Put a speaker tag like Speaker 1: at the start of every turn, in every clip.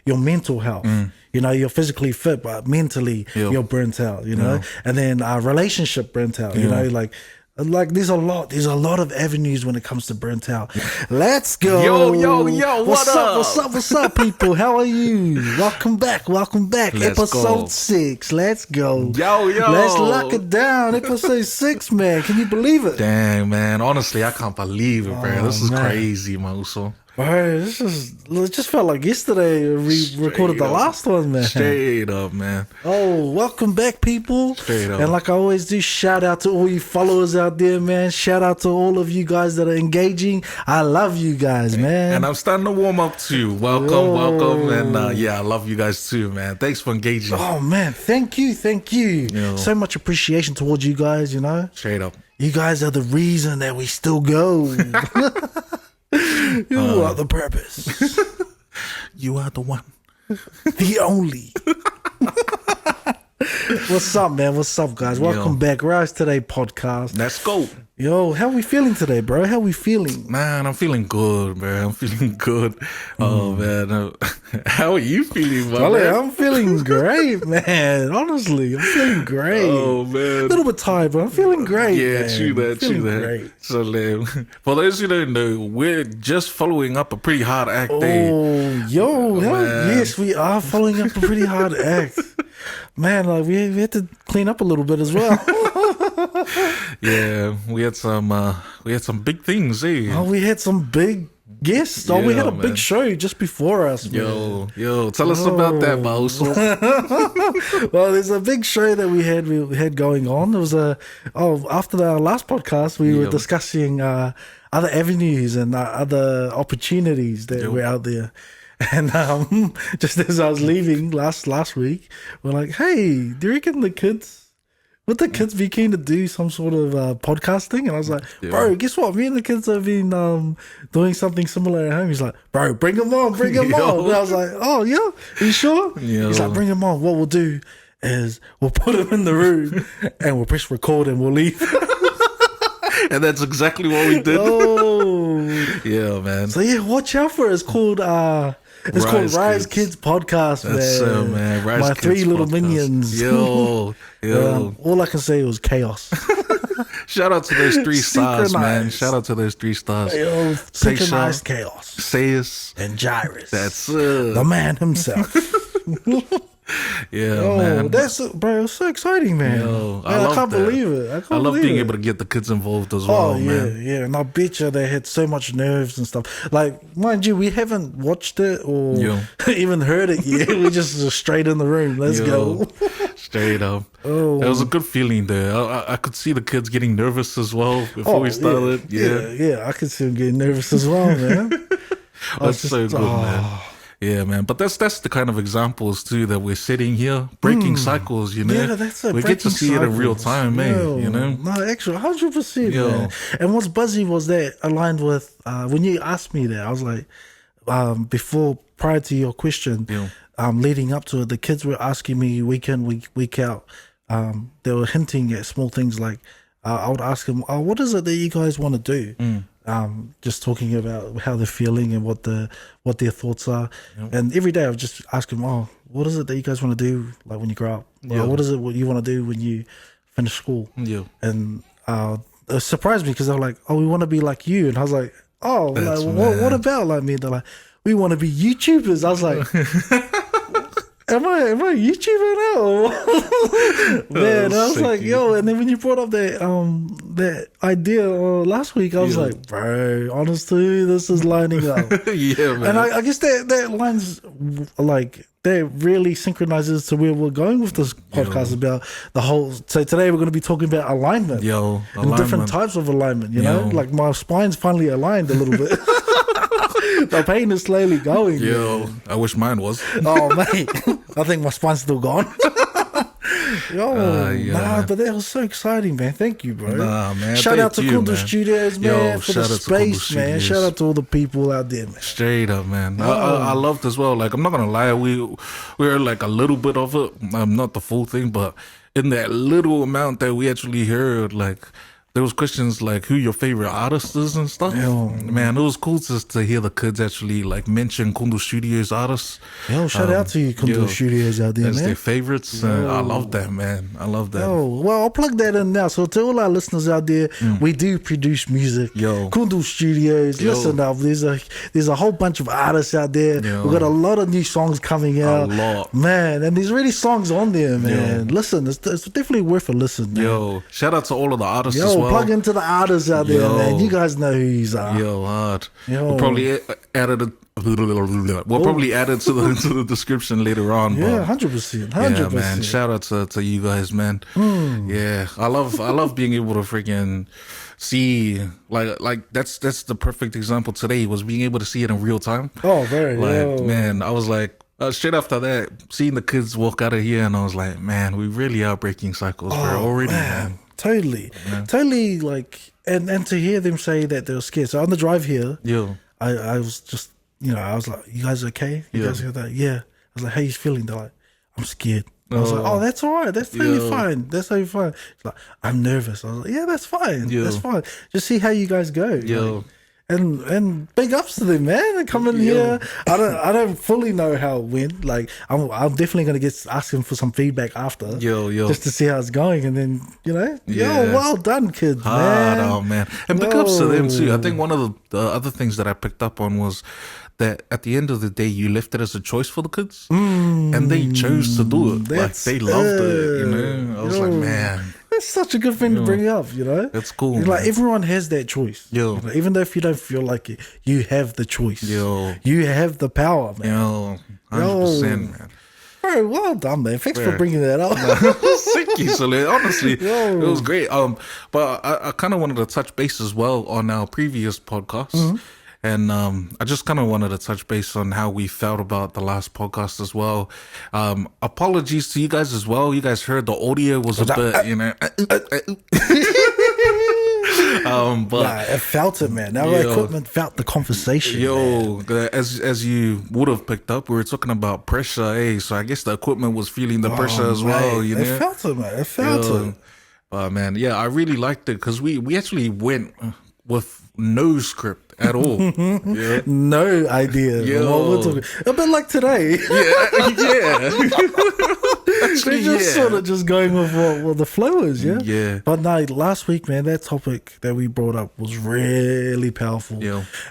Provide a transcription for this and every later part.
Speaker 1: your mental health. You know, you're physically fit, but mentally you're burnt out, you know. And then relationship burnt out, you know, like there's a lot of avenues when it comes to burnt out. Let's go.
Speaker 2: Yo,
Speaker 1: What's up, people? How are you? Welcome back.
Speaker 2: Let's
Speaker 1: Episode
Speaker 2: go.
Speaker 1: 6. Let's go.
Speaker 2: Yo.
Speaker 1: Let's lock it down. Episode 6, man. Can you believe it?
Speaker 2: Dang, man. Honestly, I can't believe it, bro. This is crazy, man. So,
Speaker 1: Bro, it just felt like yesterday we recorded the last one, man.
Speaker 2: Straight up, man.
Speaker 1: Oh, welcome back, people.
Speaker 2: Straight up.
Speaker 1: And like I always do, shout out to all you followers out there, man. Shout out to all of you guys that are engaging. I love you guys, man.
Speaker 2: And I'm starting to warm up too. Welcome. And I love you guys too, man. Thanks for engaging.
Speaker 1: Oh, man. Thank you.
Speaker 2: Yo.
Speaker 1: So much appreciation towards you guys, you know.
Speaker 2: Straight up.
Speaker 1: You guys are the reason that we still go. You are the purpose.
Speaker 2: You are the one.
Speaker 1: The only. What's up, man? What's up, guys? Welcome back. Rise Today podcast.
Speaker 2: Let's go.
Speaker 1: Yo, how we feeling today, bro? How we feeling?
Speaker 2: Man, I'm feeling good, man. I'm feeling good. Oh, man. How are you feeling, man?
Speaker 1: I'm feeling great, man. Honestly, I'm feeling great.
Speaker 2: Oh, man.
Speaker 1: A little bit tired, but I'm feeling great.
Speaker 2: Yeah,
Speaker 1: man.
Speaker 2: true that.
Speaker 1: Great.
Speaker 2: So, for those who don't know, we're just following up a pretty hard act day.
Speaker 1: Oh, yo, yes, we are following up a pretty hard act. Man, like we had to clean up a little bit as well.
Speaker 2: Yeah, we had some big things, eh?
Speaker 1: Oh, we had some big guests. We had a big show just before us.
Speaker 2: Yo, tell us about that, Mouse.
Speaker 1: Well, there's a big show that we had going on. It was after our last podcast, we were discussing other avenues and other opportunities that were out there. And just as I was leaving last week, we're like, hey, do you reckon would the kids be keen to do some sort of podcasting? And I was like, bro, guess what? Me and the kids have been doing something similar at home. He's like, bro, bring them on. And I was like, oh, yeah? Are you sure? He's like, bring them on. What we'll do is we'll put them in the room and we'll press record and we'll leave.
Speaker 2: And that's exactly what we did.
Speaker 1: Oh.
Speaker 2: Yeah, man.
Speaker 1: So, yeah, watch out for it. It's called Rise Kids Podcast, man.
Speaker 2: That's so, man. Rise
Speaker 1: My
Speaker 2: Kids
Speaker 1: three little
Speaker 2: Podcast.
Speaker 1: Minions.
Speaker 2: Yo.
Speaker 1: All I can say was chaos.
Speaker 2: Shout out to those 3 stars, man. Shout out to those 3 stars.
Speaker 1: Yo, synchronized chaos.
Speaker 2: Sayus.
Speaker 1: And Gyrus.
Speaker 2: That's
Speaker 1: the man himself.
Speaker 2: Yeah, man.
Speaker 1: Bro, it's so exciting, man.
Speaker 2: Yo,
Speaker 1: I can't believe it.
Speaker 2: I love being able to get the kids involved as well, man.
Speaker 1: Yeah. And I bet you they had so much nerves and stuff. Like, mind you, we haven't watched it or even heard it yet. We just straight in the room. Let's go.
Speaker 2: Straight up. Oh. It was a good feeling there. I could see the kids getting nervous as well before we started.
Speaker 1: Yeah. I could see them getting nervous as well, man.
Speaker 2: That's so good, man. Yeah, man. But that's the kind of examples too that we're sitting here breaking cycles. You know,
Speaker 1: yeah, that's
Speaker 2: we get to see it in real time, man. You know,
Speaker 1: no, actually, 100%, man. And what's buzzy was that aligned with when you asked me that, I was like, prior to your question, leading up to it, the kids were asking me week in, week out. They were hinting at small things like I would ask them, what is it that you guys want to do? Just talking about how they're feeling and what their thoughts are. And every day I would just ask them, what is it that you guys want to do like when you grow up? What is it what you want to do when you finish school? And it surprised me because they were like, we want to be like you. And I was like, what about like me? They're like, we want to be YouTubers. I was like, Am I a YouTuber now? Man, I was like, and then when you brought up that idea last week, I was like, bro, honestly, this is lining up.
Speaker 2: Yeah, man.
Speaker 1: And I guess that lines like that really synchronizes to where we're going with this podcast about the whole. So today we're going to be talking about alignment. And different types of alignment. You know, like my spine's finally aligned a little bit. The pain is slowly going. Man.
Speaker 2: I wish mine was.
Speaker 1: Oh, mate. I think my spine's still gone. But that was so exciting, man. Thank you, bro.
Speaker 2: Man.
Speaker 1: Shout out to Kundu Studios, man, for the space, man. Shout out to all the people out there, man.
Speaker 2: Straight up, man. I loved as well. Like, I'm not going to lie. We're like a little bit of it. Not the full thing, but in that little amount that we actually heard, like, there was questions like who your favorite artist is and stuff. Man, it was cool to hear the kids actually like mention Kundu Studios artists.
Speaker 1: Shout out to you, Kundu Studios out there,
Speaker 2: as
Speaker 1: man.
Speaker 2: their favorites. I love that, man. I love that.
Speaker 1: Well, I'll plug that in now. So to all our listeners out there, we do produce music. Kundu Studios, listen up. There's a whole bunch of artists out there. We've got a lot of new songs coming out.
Speaker 2: A lot.
Speaker 1: Man, and there's really songs on there, man. Listen, it's definitely worth a listen, man.
Speaker 2: Shout out to all of the artists as well.
Speaker 1: Plug into the artists out there, man. You guys know who you are.
Speaker 2: Hard. We'll probably add it to the description later on.
Speaker 1: Yeah, 100%. 100%.
Speaker 2: Yeah, man. Shout out to you guys, man. Yeah, I love being able to freaking see like that's the perfect example today, was being able to see it in real time. Man, I was like, straight after that, seeing the kids walk out of here, and I was like, man, we really are breaking cycles, bro, already, man.
Speaker 1: Totally, like, and to hear them say that they were scared. So on the drive here, I was just, I was like, you guys okay? You guys hear that? Yeah. I was like, how you feeling? They're like, I'm scared. I was like, oh, that's all right. That's totally fine. That's totally fine. It's like, I'm nervous. I was like, yeah, that's fine. That's fine. Just see how you guys go. Like, and big ups to them, man. They come in here. I don't fully know how it went. Like, I'm definitely gonna ask them for some feedback after. Just to see how it's going, and then well done, kids, man.
Speaker 2: Oh man, and big ups to them too. I think one of the other things that I picked up on was that at the end of the day, you left it as a choice for the kids, and they chose to do it. Like, they loved it. I was like, man.
Speaker 1: That's such a good thing to bring up,
Speaker 2: That's cool.
Speaker 1: Like, everyone has that choice. Even though if you don't feel like it, you have the choice. You have the power, man.
Speaker 2: 100%, man.
Speaker 1: Bro, well done, man. Thanks for bringing that up.
Speaker 2: Thank you, Soleil. Honestly, it was great. But I kind of wanted to touch base as well on our previous podcast. And I just kind of wanted to touch base on how we felt about the last podcast as well. Apologies to you guys as well. You guys heard the audio was a bit, but
Speaker 1: I felt it, man. Our equipment felt the conversation.
Speaker 2: As you would have picked up, we were talking about pressure, so I guess the equipment was feeling the pressure as well.
Speaker 1: It felt it, man. It felt it.
Speaker 2: But man, I really liked it because we actually went with no script at all.
Speaker 1: No idea what we're talking. A bit like today. Actually, we're just sort of just going with what the flow is. But no, last week, man, that topic that we brought up was really powerful.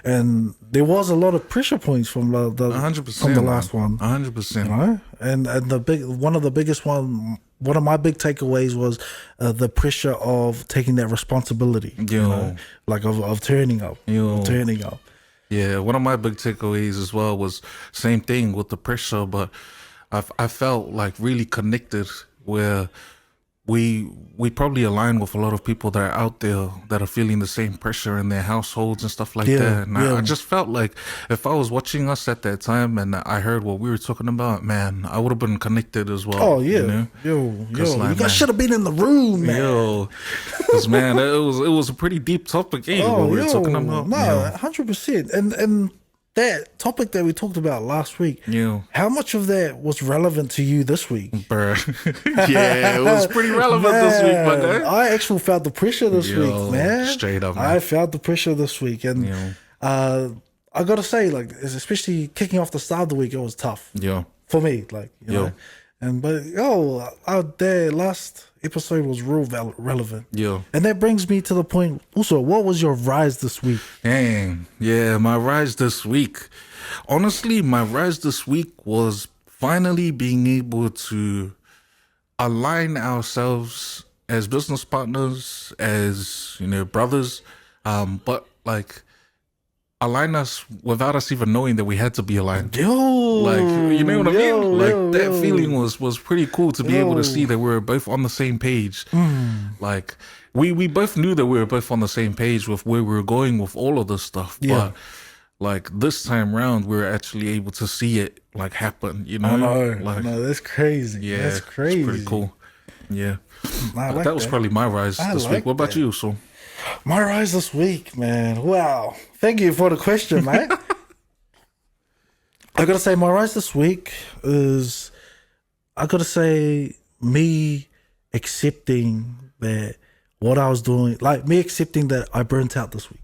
Speaker 1: And there was a lot of pressure points from the 100%, from the last one.
Speaker 2: 100%.
Speaker 1: And one of the biggest one of my big takeaways was the pressure of taking that responsibility, like of turning up,
Speaker 2: Yeah, one of my big takeaways as well was same thing with the pressure, but I felt like really connected where we probably align with a lot of people that are out there that are feeling the same pressure in their households and stuff like that. And I just felt like if I was watching us at that time and I heard what we were talking about, man, I would have been connected as well.
Speaker 1: Oh yeah, you guys should have been in the room, man.
Speaker 2: Because man, it was a pretty deep topic. What we were talking about.
Speaker 1: No, 100%, and that topic that we talked about last week, how much of that was relevant to you this week?
Speaker 2: Bruh. It was pretty relevant this week, my guy.
Speaker 1: I actually felt the pressure this week, man.
Speaker 2: Straight up, man.
Speaker 1: I felt the pressure this week. And I got to say, like, especially kicking off the start of the week, it was tough. For me, like, you know. But out there, last episode was real relevant. And that brings me to the point. Also, what was your rise this week?
Speaker 2: Dang, my rise this week. Honestly, my rise this week was finally being able to align ourselves as business partners, as brothers, but like align us without us even knowing that we had to be aligned. Like, you know what I mean? Like that feeling was pretty cool to be able to see that we were both on the same page. Like we both knew that we were both on the same page with where we were going with all of this stuff. But like this time round, we were actually able to see it like happen,
Speaker 1: I know. That's crazy. That's crazy.
Speaker 2: It's pretty cool. That was probably my rise this week. What about you, so?
Speaker 1: My rise this week, man. Wow. Thank you for the question, mate. I gotta say, my rise this week is, I gotta say, me accepting that what I was doing, like me accepting that I burnt out this week.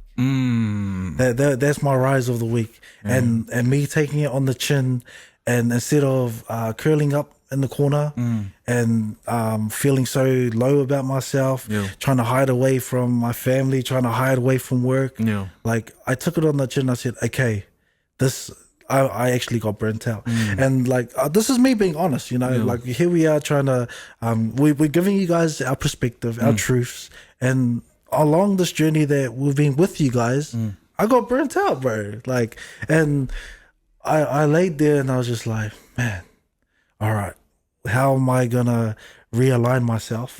Speaker 1: That's my rise of the week, and me taking it on the chin, and instead of curling up in the corner and feeling so low about myself, trying to hide away from my family, trying to hide away from work, like I took it on the chin. I said, okay, this. I actually got burnt out, and like this is me being honest, you know. Like here we are trying to, we're giving you guys our perspective, our truths, and along this journey that we've been with you guys, I got burnt out, bro. Like, and I laid there and I was just like, man, all right, how am I gonna realign myself?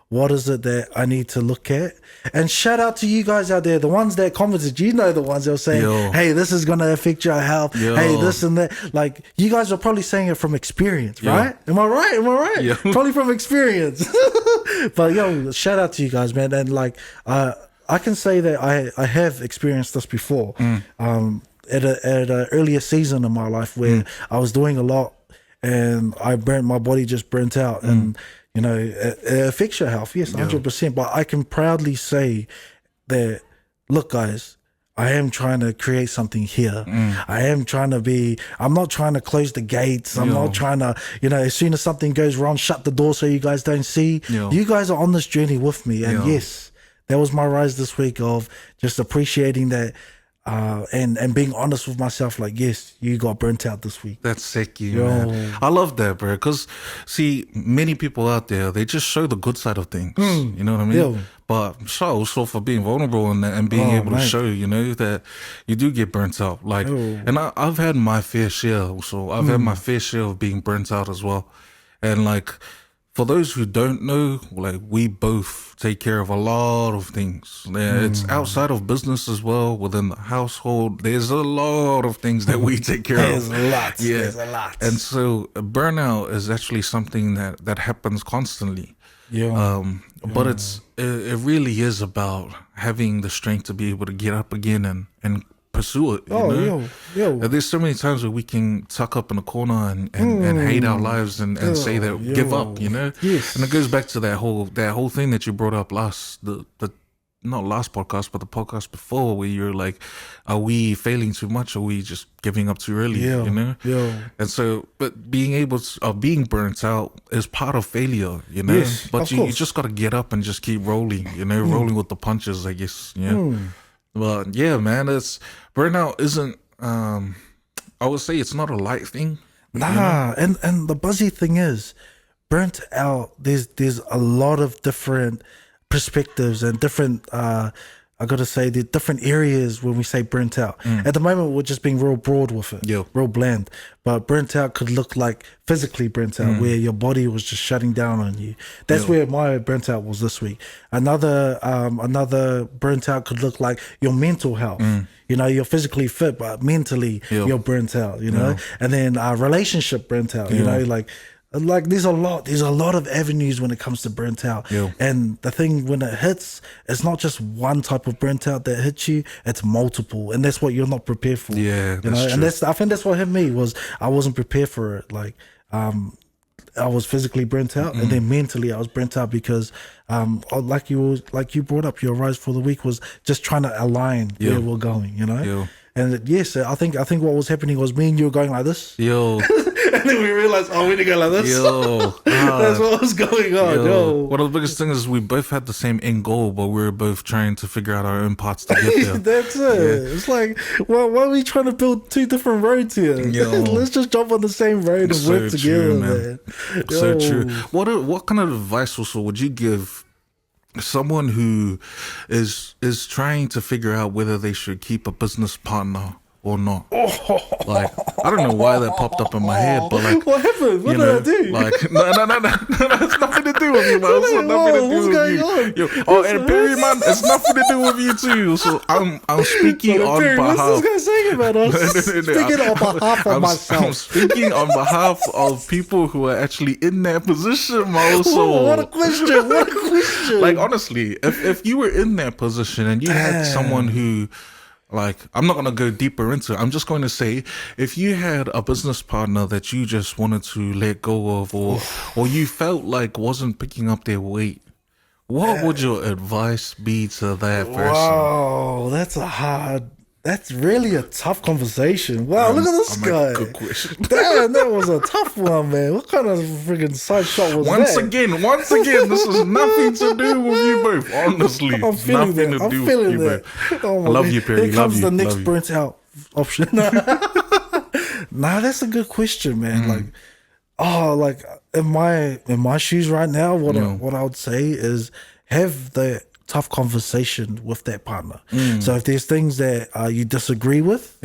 Speaker 1: What is it that I need to look at? And shout out to you guys out there, the ones that commented, you know, the ones that were saying, hey, this is going to affect your health. Hey, this and that. Like, you guys are probably saying it from experience, right? Am I right? Am I right? Probably from experience. But, shout out to you guys, man. And, like, I can say that I have experienced this before at an earlier season in my life where I was doing a lot and my body just burnt out. And, you know, it affects your health, yes, 100%. But I can proudly say that, look, guys, I am trying to create something here. I am trying to I'm not trying to close the gates. I'm not trying to, you know, as soon as something goes wrong, shut the door so you guys don't see. You guys are on this journey with me. And yes, that was my rise this week of just appreciating that. And being honest with myself, like, yes, you got burnt out this week.
Speaker 2: That's sick, man. I love that, bro. Because, see, many people out there, they just show the good side of things. You know what I mean? But shout also for being vulnerable and being able to show, you know, that you do get burnt out. Like, and I've had my fair share also. I've had my fair share of being burnt out as well. And, like, for those who don't know, like, we both take care of a lot of things. It's outside of business as well, within the household. There's a lot of things that we take care
Speaker 1: There's
Speaker 2: of.
Speaker 1: There's a lot.
Speaker 2: And so burnout is actually something that happens constantly. But it really is about having the strength to be able to get up again and pursue it. And there's so many times where we can tuck up in a corner and hate our lives and say that give up, you know. And it goes back to that whole thing that you brought up not last podcast, but the podcast before, where you're like, are we failing too much? Or are we just giving up too early? You know? And so, but being burnt out is part of failure, you know? But you just got to get up and just keep rolling, you know, rolling with the punches, I guess. But yeah, man, burnout isn't, I would say it's not a light thing.
Speaker 1: Nah, you know? and the buzzy thing is, burnt out, there's a lot of different perspectives and different I gotta say the different areas when we say burnt out. At the moment we're just being real broad with it, real bland. But burnt out could look like physically burnt out, where your body was just shutting down on you. That's where my burnt out was this week. Another burnt out could look like your mental health. You know, you're physically fit, but mentally you're burnt out, you know. And then relationship burnt out, you know, like there's a lot of avenues when it comes to burnt out. And the thing, when it hits, it's not just one type of burnt out that hits you, it's multiple, and that's what you're not prepared for. You know, true. And I think that's what hit me, was I wasn't prepared for it. Like I was physically burnt out, and then mentally I was burnt out because like you brought up, your rise for the week was just trying to align where we're going, you know. And yes, I think what was happening was me and you were going like this. And then we realized, we need to go like this. That's what was going on.
Speaker 2: One of the biggest things is we both had the same end goal, but we were both trying to figure out our own parts to get there.
Speaker 1: That's it. It's like, why are we trying to build two different roads here? Let's just jump on the same road and work together, man.
Speaker 2: So true. What kind of advice also would you give someone who is trying to figure out whether they should keep a business partner or not? Like, I don't know why that popped up in my head, but like,
Speaker 1: what happened? What did I do?
Speaker 2: Like, no, it's nothing to do with you, man. It's nothing to do with you. And Perry, man, it's nothing to do with you too. So I'm speaking on behalf.
Speaker 1: What's this guy saying about us? Speaking on behalf of myself.
Speaker 2: I'm speaking on behalf of people who are actually in that position, man. So
Speaker 1: what a question!
Speaker 2: Like, honestly, if you were in that position and you had someone who, like, I'm not going to go deeper into it. I'm just going to say, if you had a business partner that you just wanted to let go of, or you felt like wasn't picking up their weight, What would your advice be to that person?
Speaker 1: Wow, that's really a tough conversation. Wow, look at this guy.
Speaker 2: Good question.
Speaker 1: Damn, that was a tough one, man. What kind of friggin' side shot was
Speaker 2: Once
Speaker 1: that?
Speaker 2: again, this has nothing to do with you both. Honestly,
Speaker 1: I'm feeling
Speaker 2: nothing
Speaker 1: that.
Speaker 2: to
Speaker 1: I'm
Speaker 2: do
Speaker 1: feeling
Speaker 2: with you
Speaker 1: that.
Speaker 2: both.
Speaker 1: Oh
Speaker 2: I
Speaker 1: my
Speaker 2: love
Speaker 1: God.
Speaker 2: you, Perry.
Speaker 1: Here comes the next
Speaker 2: Love you.
Speaker 1: burnt out option. Nah, that's a good question, man. Like in my shoes right now, what I would say is have the tough conversation with that partner. So if there's things that you disagree with,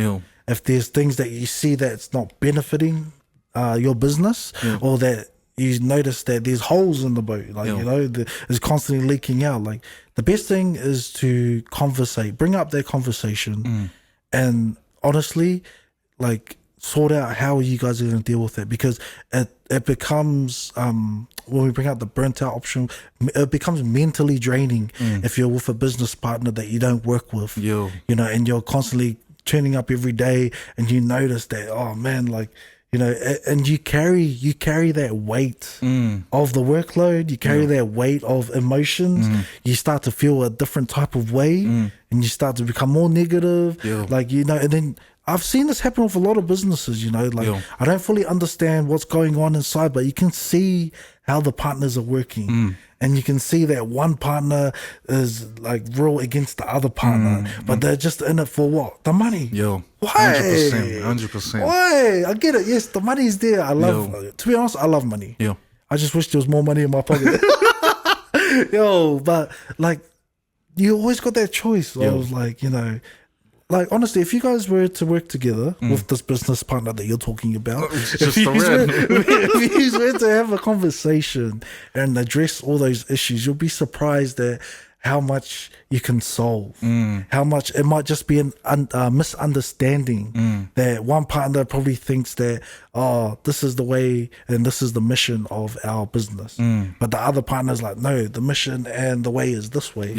Speaker 1: if there's things that you see that's not benefiting your business, or that you notice that there's holes in the boat, like it's constantly leaking out, like the best thing is to bring up that conversation, and honestly, like sort out how you guys are going to deal with it, because it becomes when we bring out the burnt out option, it becomes mentally draining if you're with a business partner that you don't work with, and you're constantly turning up every day, and you notice that, oh man, like, and you carry that weight of the workload, you carry that weight of emotions, you start to feel a different type of way, and you start to become more negative, and then I've seen this happen with a lot of businesses, I don't fully understand what's going on inside, but you can see how the partners are working. And you can see that one partner is like real against the other partner, but they're just in it for what? The money. Why?
Speaker 2: 100%.
Speaker 1: Why? I get it. Yes, the money's there. To be honest, I love money. I just wish there was more money in my pocket. But like, you always got that choice. I was like, like, honestly, if you guys were to work together with this business partner that you're talking about, if you were to have a conversation and address all those issues, you'll be surprised at how much you can solve, how much it might just be a misunderstanding that one partner probably thinks that, oh, this is the way and this is the mission of our business, but the other partner's like, no, the mission and the way is this way,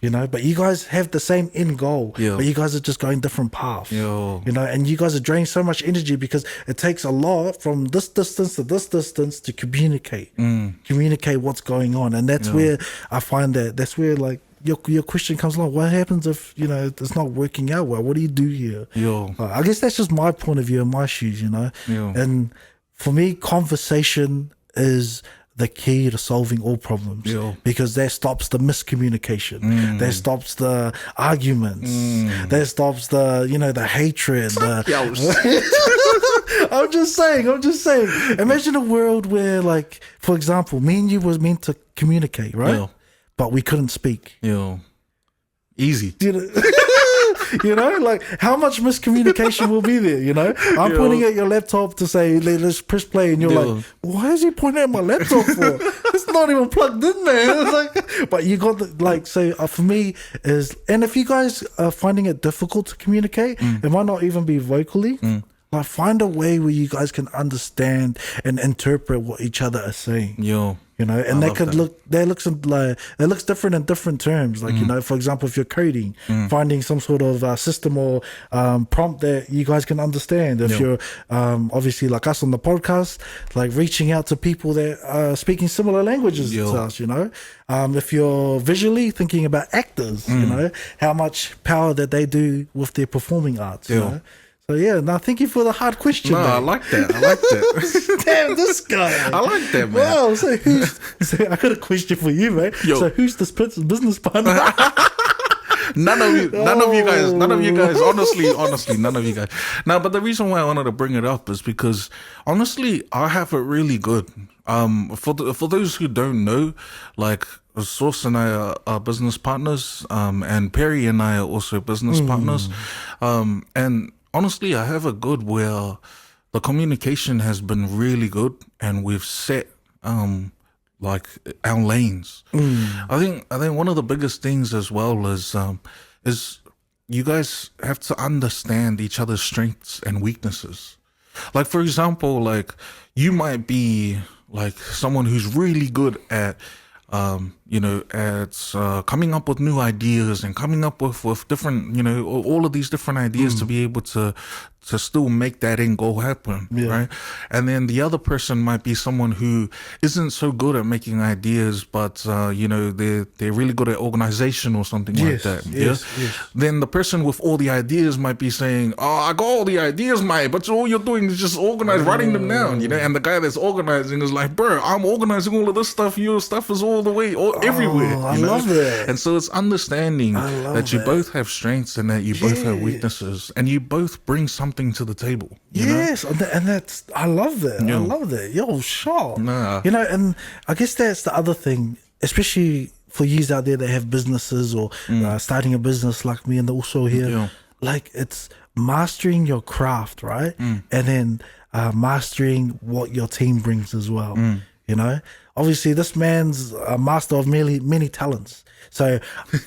Speaker 1: but you guys have the same end goal, but you guys are just going different paths, and you guys are draining so much energy because it takes a lot from this distance to this distance to communicate what's going on, and that's where I find that's where, like, your question comes along. What happens if it's not working out well? What do you do here? I guess that's just my point of view and my shoes, and for me, conversation is the key to solving all problems, because that stops the miscommunication, that stops the arguments, that stops the the hatred. I'm just saying. Imagine a world where, like, for example, me and you was meant to communicate, right? But we couldn't speak.
Speaker 2: Easy.
Speaker 1: Like, how much miscommunication will be there? I'm pointing at your laptop to say, let's press play, and you're like, why is he pointing at my laptop for? It's not even plugged in, man. It's like, but you got for me is, and if you guys are finding it difficult to communicate, it might not even be vocally. Like, find a way where you guys can understand and interpret what each other are saying. And it looks different in different terms. Like, for example, if you're coding, finding some sort of system or prompt that you guys can understand. If you're obviously like us on the podcast, like reaching out to people that are speaking similar languages to us, if you're visually thinking about actors, how much power that they do with their performing arts, So thank you for the hard question.
Speaker 2: I like that.
Speaker 1: Damn, this guy.
Speaker 2: I like that, man.
Speaker 1: Wow, so I got a question for you, mate. So who's this business partner?
Speaker 2: None of you guys, honestly, none of you guys. Now, but the reason why I wanted to bring it up is because, honestly, I have it really good. For those who don't know, like, Source and I are business partners, and Perry and I are also business partners, and honestly, I have a good where the communication has been really good, and we've set like our lanes. I think one of the biggest things as well is you guys have to understand each other's strengths and weaknesses. Like, for example, like, you might be like someone who's really good at it's coming up with new ideas and coming up with different, all of these different ideas to be able to still make that end goal happen, right? And then the other person might be someone who isn't so good at making ideas, but they're really good at organization or something like that. Yes. Then the person with all the ideas might be saying, "Oh, I got all the ideas, mate, but all you're doing is just organize, writing them down." And the guy that's organizing is like, "Bro, I'm organizing all of this stuff. Your stuff is all the way, everywhere."
Speaker 1: I love that.
Speaker 2: And so it's understanding that you both have strengths and that you both have weaknesses, and you both bring something to the table.
Speaker 1: Yes, and that's, I love that. I love that. Yo, sure. And I guess that's the other thing, especially for yous out there that have businesses or starting a business like me and also here, like it's mastering your craft, right? And then mastering what your team brings as well. Obviously this man's a master of many talents. So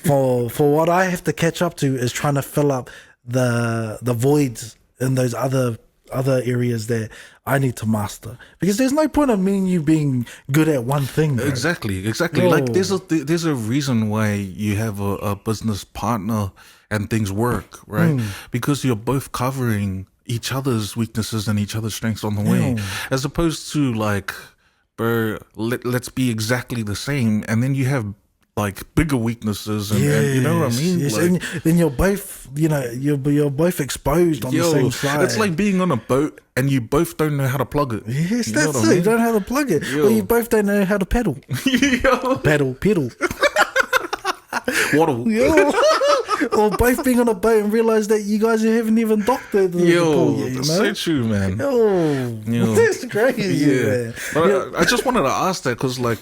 Speaker 1: for what I have to catch up to is trying to fill up the voids in those other areas that I need to master, because there's no point of me and you being good at one thing, bro.
Speaker 2: Exactly. Like there's a reason why you have a business partner and things work, right? Because you're both covering each other's weaknesses and each other's strengths on the way, as opposed to like, bro, let's be exactly the same, and then you have like bigger weaknesses, and you know what I mean?
Speaker 1: Yes. Like, and then you're both, you're both exposed on the same side.
Speaker 2: It's like being on a boat and you both don't know how to plug it.
Speaker 1: Yes, that's it. You don't know how to plug it. Or you both don't know how to pedal. Pedal.
Speaker 2: Waddle.
Speaker 1: Or both being on a boat and realize that you guys haven't even docked the pool yet.
Speaker 2: That's so true, man.
Speaker 1: That's crazy, man.
Speaker 2: But I just wanted to ask that because, like,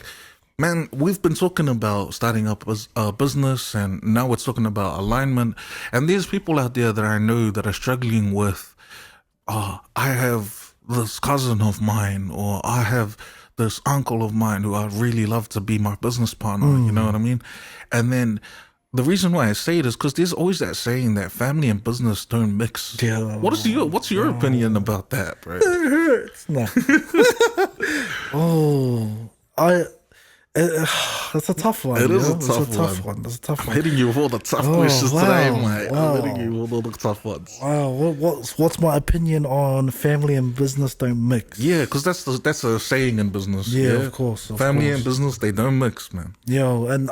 Speaker 2: man, we've been talking about starting up a business, and now we're talking about alignment. And there's people out there that I know that are struggling with, I have this cousin of mine, or I have this uncle of mine who I really love to be my business partner. You know what I mean? And then the reason why I say it is because there's always that saying that family and business don't mix. What's your opinion about that, bro?
Speaker 1: It hurts. No. It's a tough one.
Speaker 2: It is a tough one.
Speaker 1: It's a tough one.
Speaker 2: I'm hitting you with all the tough questions today, mate. I'm hitting you with all the tough ones.
Speaker 1: Wow. What's my opinion on family and business don't mix?
Speaker 2: Yeah, because that's a saying in business.
Speaker 1: Yeah, of course.
Speaker 2: Family and business, they don't mix, man.
Speaker 1: And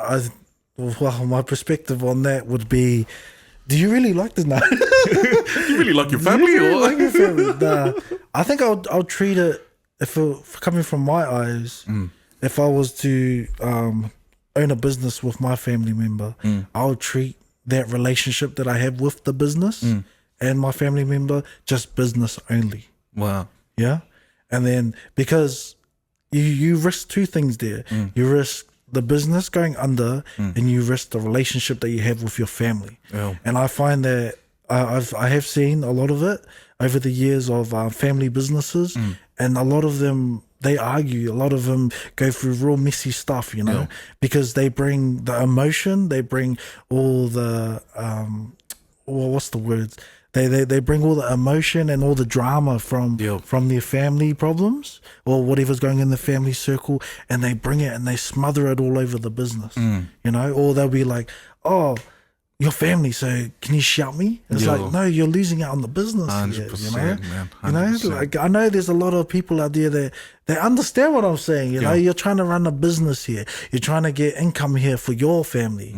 Speaker 1: my perspective on that would be, do you really like this? Nah.
Speaker 2: You really like your family?
Speaker 1: Like your family? Nah. I think I'll treat it, if coming from my eyes, if I was to own a business with my family member, I'll treat that relationship that I have with the business and my family member just business only.
Speaker 2: Wow.
Speaker 1: Yeah. And then because you risk two things there. You risk the business going under and you risk the relationship that you have with your family. And I find that I have seen a lot of it over the years of family businesses, and a lot of them, they argue. A lot of them go through real messy stuff, because they bring the emotion, they bring all the what's the words? They bring all the emotion and all the drama from their family problems or whatever's going in the family circle, and they bring it and they smother it all over the business, or they'll be like, "Oh, your family, so can you shout me?" It's like, no, you're losing out on the business.
Speaker 2: 100%, man. 100%.
Speaker 1: Like I know there's a lot of people out there that they understand what I'm saying. You're trying to run a business here. You're trying to get income here for your family.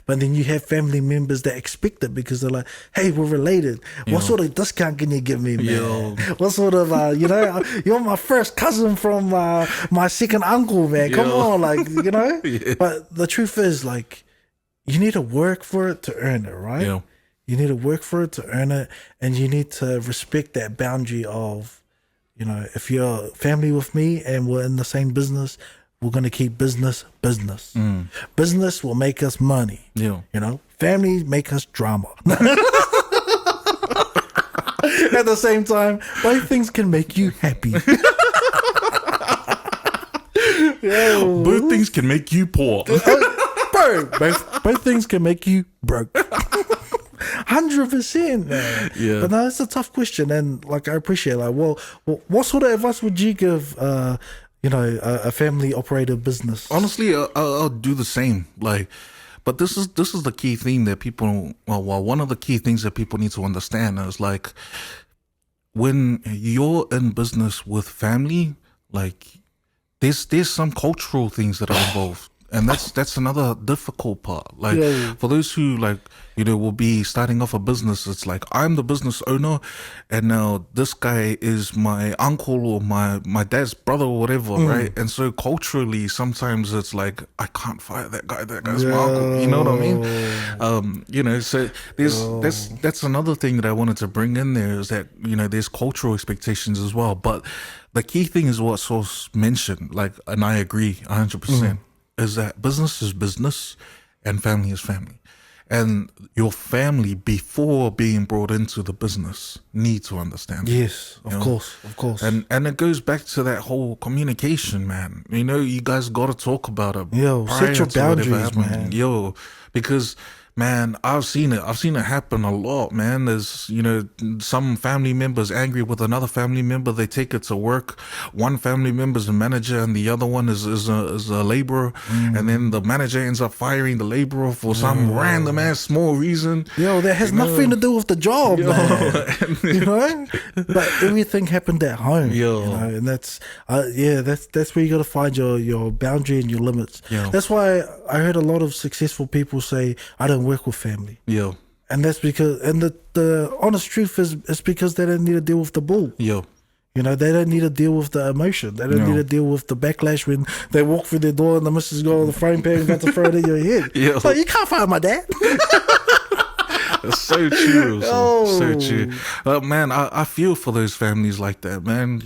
Speaker 1: But then you have family members that expect it because they're like, "Hey, we're related. What sort of discount can you give me, man? What sort of you're my first cousin from my second uncle, man. Come on, But the truth is, like, you need to work for it to earn it, right? You need to work for it to earn it, and you need to respect that boundary of, if you're family with me and we're in the same business, we're going to keep business. Business will make us money. Family make us drama. At the same time, both things can make you happy.
Speaker 2: Both things can make you poor.
Speaker 1: Bro, both things can make you broke. 100%, man. But no, it's a tough question, and like I appreciate, like, well, what sort of advice would you give a family operated business.
Speaker 2: Honestly, I'll do the same. Like, but this is the key thing that people. Well, one of the key things that people need to understand is like when you're in business with family, like there's some cultural things that are involved. And that's another difficult part. Like for those who like, will be starting off a business, it's like I'm the business owner and now this guy is my uncle or my dad's brother or whatever, right? And so culturally sometimes it's like I can't fire that guy, that guy's my uncle. You know what I mean? So that's another thing that I wanted to bring in there is that, there's cultural expectations as well. But the key thing is what Source mentioned, like, and I agree 100%. Is that business is business and family is family. And your family, before being brought into the business, need to understand.
Speaker 1: Yes, of course.
Speaker 2: And it goes back to that whole communication, man. You guys got to talk about it.
Speaker 1: Set your boundaries, man.
Speaker 2: Because... man, I've seen it happen a lot, man. There's, some family members angry with another family member. They take it to work. One family member's a manager and the other one is a laborer. And then the manager ends up firing the laborer for some random ass small reason.
Speaker 1: That has nothing to do with the job, man. But everything happened at home. And that's where you got to find your boundary and your limits. That's why I heard a lot of successful people say, I don't work with family. And that's because, and the honest truth is, it's because they don't need to deal with the bull. They don't need to deal with the emotion. They don't need to deal with the backlash when they walk through their door and the missus go on the frying pan about to throw it in your head. So you can't fire my dad.
Speaker 2: It's so true. So true. Man, I feel for those families like that, man.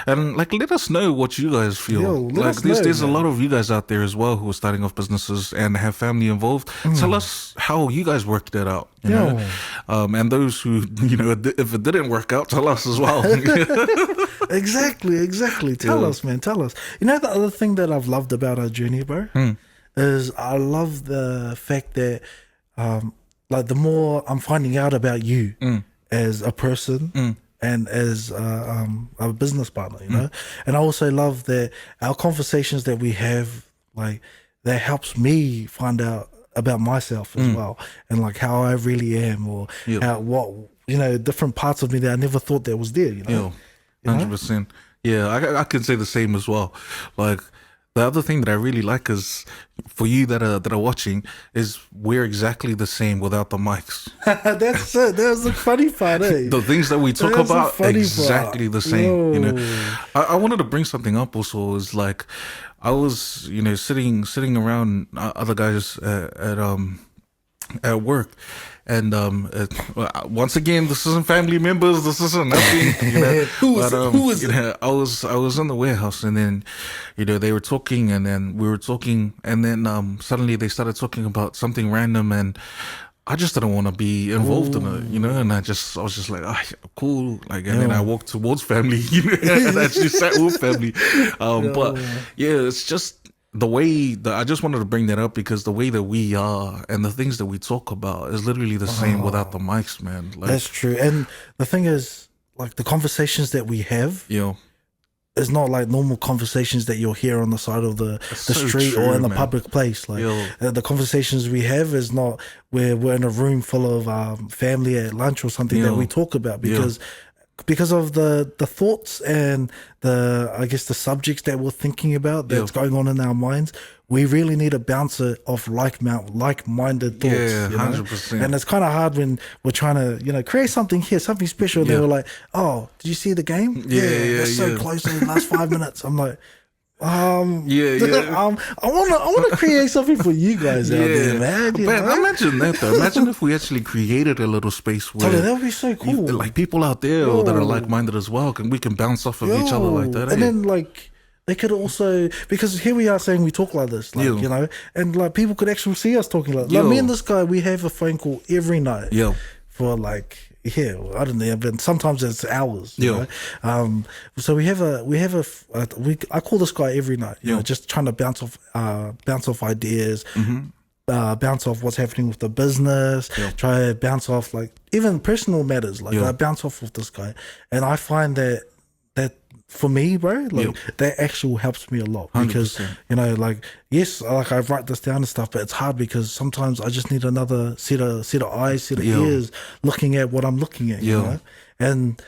Speaker 2: And like, let us know what you guys feel. There's a lot of you guys out there as well who are starting off businesses and have family involved. Tell us how you guys worked that out. And those who, if it didn't work out, tell us as well.
Speaker 1: Exactly. Tell us, man. Tell us. The other thing that I've loved about our journey, bro, is I love the fact that, like, the more I'm finding out about you as a person and as a business partner, and I also love that our conversations that we have, like, that helps me find out about myself as well, and like how I really am, or different parts of me that I never thought that was there.
Speaker 2: 100%. Yeah, I can say the same as well. Like, the other thing that I really like is, for you that are watching, is we're exactly the same without the mics.
Speaker 1: That's it. That's the funny part, eh?
Speaker 2: The things that we talk about, exactly the same. I wanted to bring something up also. Is like, I was, sitting around other guys at work. And once again, this isn't family members. This isn't nothing.
Speaker 1: Who is it?
Speaker 2: I was in the warehouse, and then, they were talking, and then we were talking, and then suddenly they started talking about something random, and I just didn't want to be involved in it, and I was just like, cool, like, and then I walked towards family, and I actually sat with family, but it's just. The way that I just wanted to bring that up because the way that we are and the things that we talk about is literally the same without the mics, man. Like,
Speaker 1: that's true. And the thing is, like, the conversations that we have is not like normal conversations that you'll hear on the side of the street or in the public place. Like, the conversations we have is not where we're in a room full of family at lunch or something that we talk about because of the thoughts and the subjects that we're thinking about that's going on in our minds. We really need to bounce it off like-minded thoughts.
Speaker 2: 100%.
Speaker 1: And it's kind of hard when we're trying to, create something here, something special. And they were like, "Oh, did you see the game? That's so close in the last 5 minutes." I'm like, I want to create something for you guys out there, man.
Speaker 2: Imagine that though. Imagine if we actually created a little space where
Speaker 1: that would be so cool.
Speaker 2: Like, people out there that are like-minded as well, we can bounce off of each other like that.
Speaker 1: And then, like, they could also, because here we are saying we talk like this, like, and like people could actually see us talking like me and this guy. We have a phone call every night. For like. I don't know, but sometimes it's hours. So we have I call this guy every night. Just trying to bounce off ideas, bounce off what's happening with the business. Try to bounce off like even personal matters. Like I bounce off with this guy, and I find that for me, bro, like that actually helps me a lot because
Speaker 2: 100%.
Speaker 1: you know, like yes, like I write this down and stuff, but it's hard because sometimes I just need another set of eyes, set of ears looking at what I'm looking at, you know, and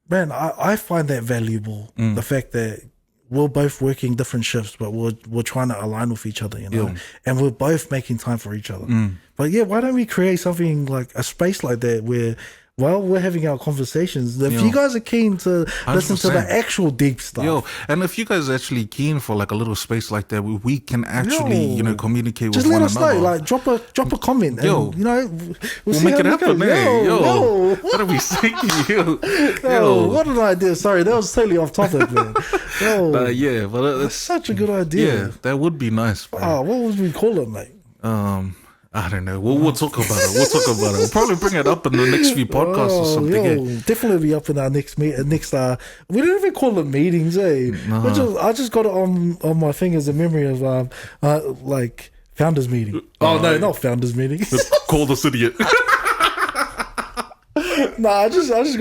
Speaker 1: man, I find that valuable. The fact that we're both working different shifts, but we're trying to align with each other, you know, and we're both making time for each other. But yeah, why don't we create something like a space like that where while we're having our conversations, if you guys are keen to listen to the actual deep stuff,
Speaker 2: and if you guys are actually keen for like a little space like that, where we can actually, you know, communicate
Speaker 1: just
Speaker 2: with one
Speaker 1: let us
Speaker 2: another.
Speaker 1: know, like drop a comment, and, you know, we'll see
Speaker 2: make
Speaker 1: how
Speaker 2: it happen,
Speaker 1: goes.
Speaker 2: man. What are we saying?
Speaker 1: What an idea! Sorry, that was totally off topic, man.
Speaker 2: But
Speaker 1: that's such a good idea.
Speaker 2: Yeah, that would be nice. Bro.
Speaker 1: Oh, what would we call it, mate?
Speaker 2: I don't know. We'll talk about it. We'll probably bring it up in the next few podcasts or something.
Speaker 1: Definitely be up in our next we don't even call it meetings, eh? I just got it on my thing as a memory of like founders meeting. No, not founders meeting.
Speaker 2: Call this idiot.
Speaker 1: I actually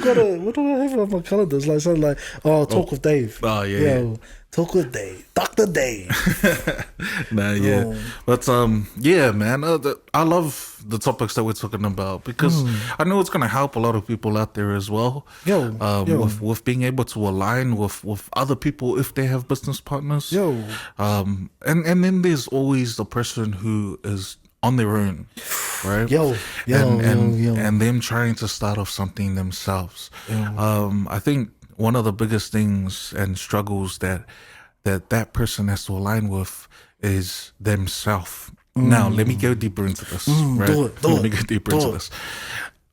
Speaker 1: got it. What do I have on my calendar? It's like something like talk with Dave.
Speaker 2: Oh yeah.
Speaker 1: Talk with Dave, Dr. Dave.
Speaker 2: But man, I love the topics that we're talking about because I know it's going to help a lot of people out there as well. With being able to align with other people if they have business partners. And then there's always the person who is on their own, right? And them trying to start off something themselves. I think one of the biggest things and struggles that person has to align with is themselves. Now, let me go deeper into this. Let me go deeper into this.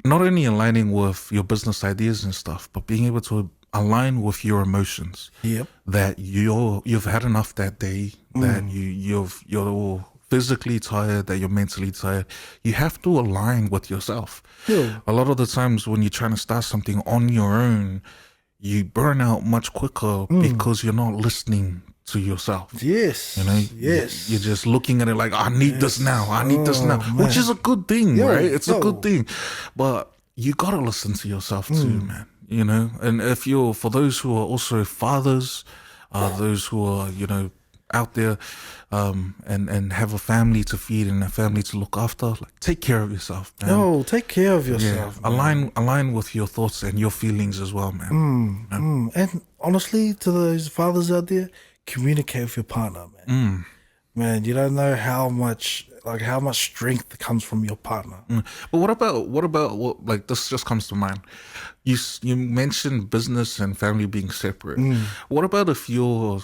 Speaker 2: Not only aligning with your business ideas and stuff, but being able to align with your emotions. That you've had enough that day, that you're physically tired, that you're mentally tired. You have to align with yourself. A lot of the times when you're trying to start something on your own, you burn out much quicker because you're not listening to yourself.
Speaker 1: Yes.
Speaker 2: You know?
Speaker 1: Yes.
Speaker 2: You're just looking at it like, I need this now. I need this now. Which is a good thing, right? It's a good thing. But you got to listen to yourself too, man. You know? And for those who are also fathers, those who are, you know, out there and have a family to feed and a family to look after, like take care of yourself, man.
Speaker 1: Take care of yourself.
Speaker 2: Align with your thoughts and your feelings as well, man.
Speaker 1: And honestly, to those fathers out there, communicate with your partner, man. Man, you don't know how much strength comes from your partner.
Speaker 2: But what about like this just comes to mind. You mentioned business and family being separate. What about if you're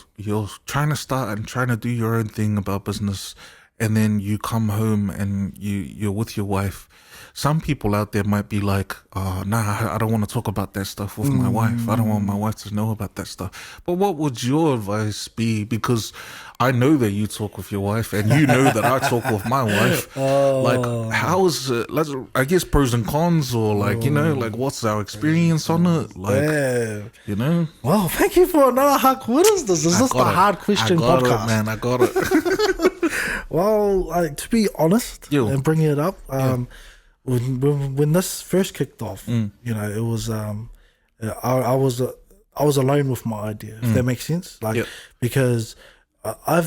Speaker 2: trying to start and trying to do your own thing about business, and then you come home and you're with your wife? Some people out there might be like, nah, I don't want to talk about that stuff with my wife. I don't want my wife to know about that stuff. But what would your advice be? Because I know that you talk with your wife and you know that I talk with my wife. Like, how is it? I guess pros and cons, or like, you know, like what's our experience on it? Like, you know?
Speaker 1: Well, thank you for another hard. What is this? Is this the hard question podcast?
Speaker 2: Man, I got it.
Speaker 1: Well, to be honest and bringing it up, when this first kicked off, you know, it was I was alone with my idea, if that makes sense. Like because I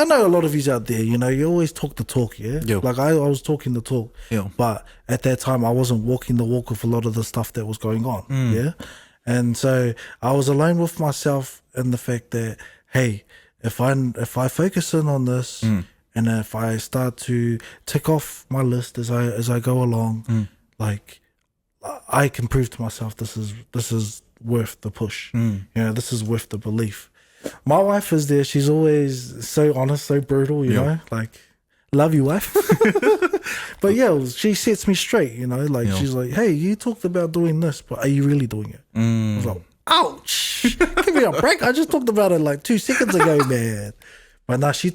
Speaker 1: know a lot of you out there, you know, you always talk the talk, like I was talking the talk, but at that time I wasn't walking the walk with a lot of the stuff that was going on, and so I was alone with myself in the fact that, hey, if I focus in on this. And if I start to tick off my list as I go along, like I can prove to myself this is worth the push. You know, this is worth the belief. My wife is there. She's always so honest, so brutal. You know, like love you, wife. But she sets me straight. You know, like she's like, hey, you talked about doing this, but are you really doing it? I was like, ouch! Give me a break. I just talked about it like 2 seconds ago, man. But now she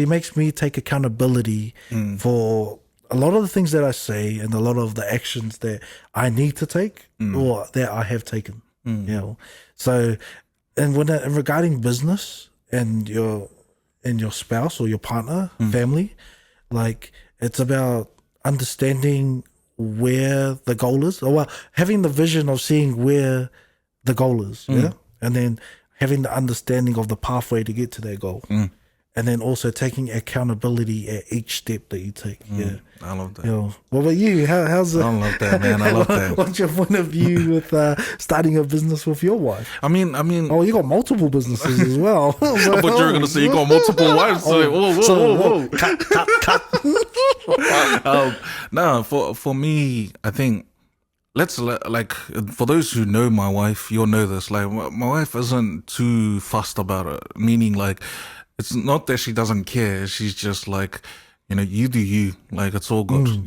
Speaker 1: makes me take accountability for a lot of the things that I say and a lot of the actions that I need to take or that I have taken. You know, so and regarding business and your spouse or your partner, family, like it's about understanding where the goal is, or having the vision of seeing where the goal is, yeah? And then having the understanding of the pathway to get to that goal. And then also taking accountability at each step that you take. Yeah.
Speaker 2: I love that.
Speaker 1: You know, what about you? How's it?
Speaker 2: I love that, man. I love that.
Speaker 1: What's your point of view with starting a business with your wife?
Speaker 2: I mean.
Speaker 1: Oh, you got multiple businesses as well.
Speaker 2: I thought you were gonna say you got multiple wives. So whoa.
Speaker 1: Cut.
Speaker 2: No, for me, I think like for those who know my wife, you'll know this. Like my wife isn't too fussed about it. Meaning, like, it's not that she doesn't care. She's just like, you do you. Like, it's all good,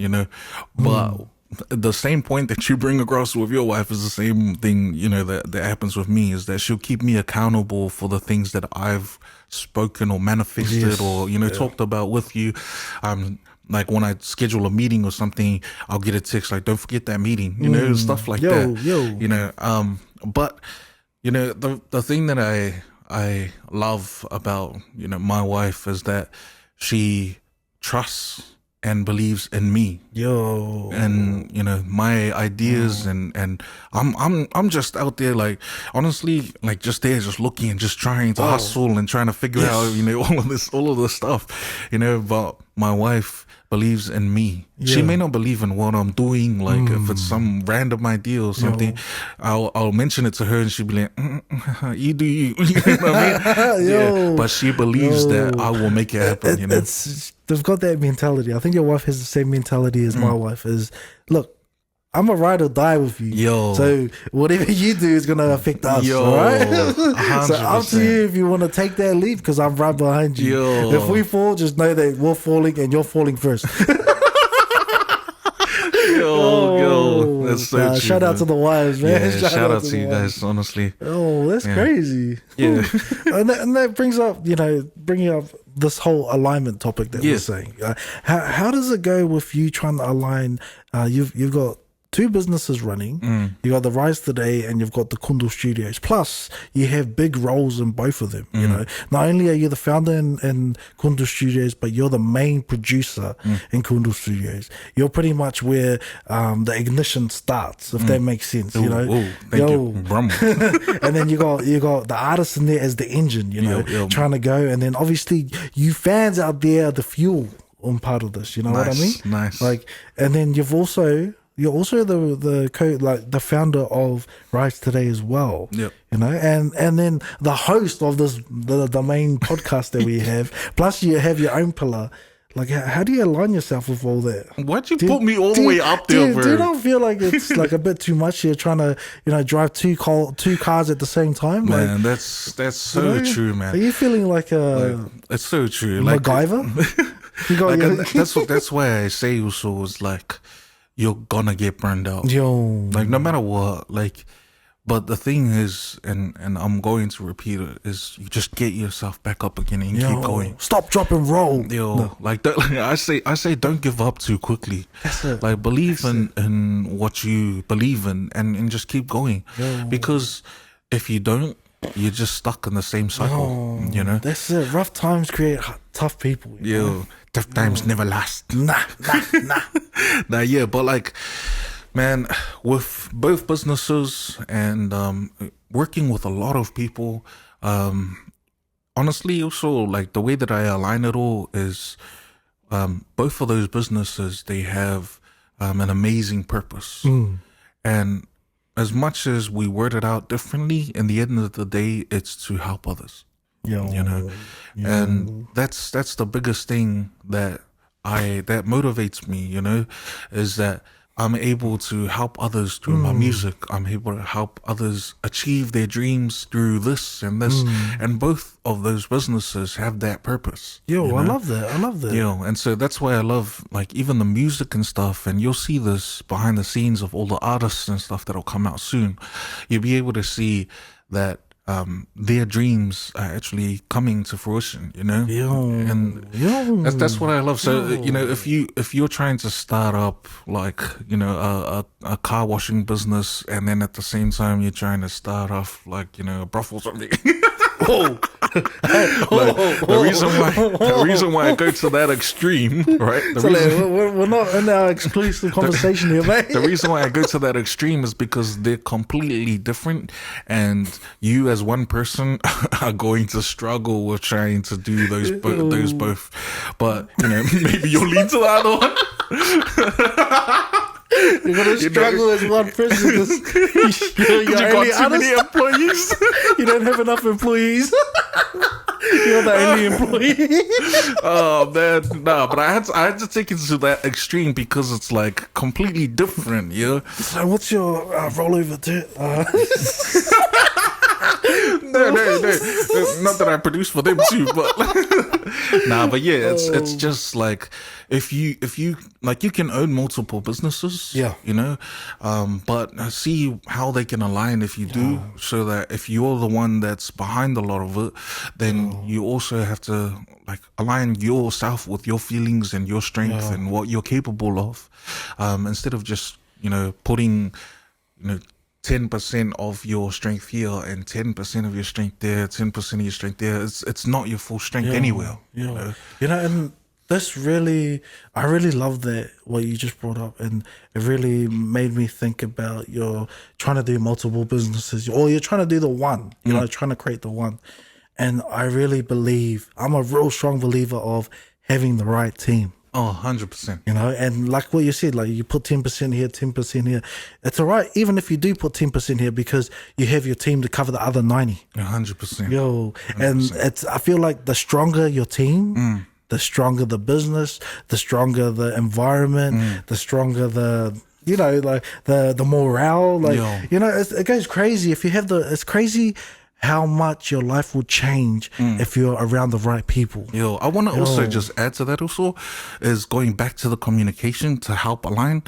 Speaker 2: But the same point that you bring across with your wife is the same thing, that happens with me, is that she'll keep me accountable for the things that I've spoken or manifested or, talked about with you. Like when I schedule a meeting or something, I'll get a text like, don't forget that meeting, stuff like that. But, the thing that I love about, my wife is that she trusts and believes in me. And, my ideas and I'm just out there, like, honestly, like just there, just looking and just trying to hustle and trying to figure out, all of this stuff, but my wife believes in me. She may not believe in what I'm doing, like if it's some random idea or something, I'll mention it to her and she'll be like, you do you. You know what I mean? But she believes that I will make it happen.
Speaker 1: They've got that mentality. I think your wife has the same mentality as my wife is. Look, I'm a ride or die with you. So whatever you do is going to affect us, all right? 100%. So up to you if you want to take that leap, because I'm right behind you. If we fall, just know that we're falling and you're falling first.
Speaker 2: That's so true.
Speaker 1: Shout out to the wives, man.
Speaker 2: Yeah, shout out to you guys, honestly.
Speaker 1: Oh, that's crazy.
Speaker 2: Yeah.
Speaker 1: and that brings up, bringing up this whole alignment topic that we're saying. How does it go with you trying to align? You've got two businesses running. You got the Rise Today and you've got the Kundu Studios. Plus, you have big roles in both of them. Not only are you the founder in Kundu Studios, but you're the main producer in Kundu Studios. You're pretty much where the ignition starts, if that makes sense.
Speaker 2: Thank you.
Speaker 1: And then you got the artist in there as the engine. Trying to go, and then obviously you fans out there are the fuel on part of this. You know what I mean?
Speaker 2: Nice.
Speaker 1: Like, and then you're also the founder of Rise Today as well. And then the host of the main podcast that we have. Plus you have your own pillar. Like, how do you align yourself with all that?
Speaker 2: Why'd you put me all the way up there, bro?
Speaker 1: Do you not feel like it's like a bit too much? You're trying to, drive two cars at the same time?
Speaker 2: Man, that's so true, man.
Speaker 1: Are you feeling like
Speaker 2: it's so true.
Speaker 1: MacGyver?
Speaker 2: That's why I say also is like, you're gonna get burned out. Like, no matter what, like, but the thing is, and I'm going to repeat it, is you just get yourself back up again and keep going.
Speaker 1: Stop, drop, and roll.
Speaker 2: Like that. Like I say, don't give up too quickly.
Speaker 1: That's it.
Speaker 2: Like, believe in what you believe in, and just keep going. Because if you don't, you're just stuck in the same cycle.
Speaker 1: That's it. Rough times create tough people.
Speaker 2: Tough times never last.
Speaker 1: Nah.
Speaker 2: But like, man, with both businesses and working with a lot of people, honestly, also, like, the way that I align it all is both of those businesses, they have an amazing purpose. And as much as we word it out differently, in the end of the day, it's to help others. And that's the biggest thing that motivates me, is that I'm able to help others through my music. I'm able to help others achieve their dreams through this and this. And both of those businesses have that purpose.
Speaker 1: I love that.
Speaker 2: And so that's why I love, like, even the music and stuff. And you'll see this behind the scenes of all the artists and stuff that'll come out soon. You'll be able to see that their dreams are actually coming to fruition, and that's what I love. So if you're trying to start up, like, a car washing business, and then at the same time you're trying to start off, like, a brothel or something.
Speaker 1: Oh,
Speaker 2: The reason why I go to that extreme, right?
Speaker 1: We're not in our exclusive conversation here, mate.
Speaker 2: The reason why I go to that extreme is because they're completely different, and you as one person are going to struggle with trying to do those both. But maybe you'll lean to the other one.
Speaker 1: You're gonna struggle as one person because you're
Speaker 2: You got too many employees.
Speaker 1: You don't have enough employees. You're the only employee.
Speaker 2: Oh man, no, but I had to take it to that extreme because it's like completely different, yeah.
Speaker 1: So what's your rollover to?
Speaker 2: No, not that I produce for them too, but but yeah, it's just like if you like, you can own multiple businesses,
Speaker 1: yeah,
Speaker 2: but see how they can align if you do, so that if you're the one that's behind a lot of it, then you also have to like align yourself with your feelings and your strength and what you're capable of, instead of just putting 10% of your strength here and 10% of your strength there, 10% of your strength there. It's not your full strength anywhere.
Speaker 1: Yeah. And this really, I really love that, what you just brought up. And it really made me think about you're trying to do multiple businesses, or you're trying to do the one, trying to create the one. And I really believe, I'm a real strong believer of having the right team.
Speaker 2: Oh, 100%.
Speaker 1: And like what you said, like you put 10% here, 10% here. It's all right, even if you do put 10% here, because you have your team to cover the other 90.
Speaker 2: 100%.
Speaker 1: And I feel like the stronger your team, the stronger the business, the stronger the environment, the stronger the the morale. It goes crazy if you have it's crazy how much your life will change if you're around the right people.
Speaker 2: I want to also just add to that also, is going back to the communication to help align.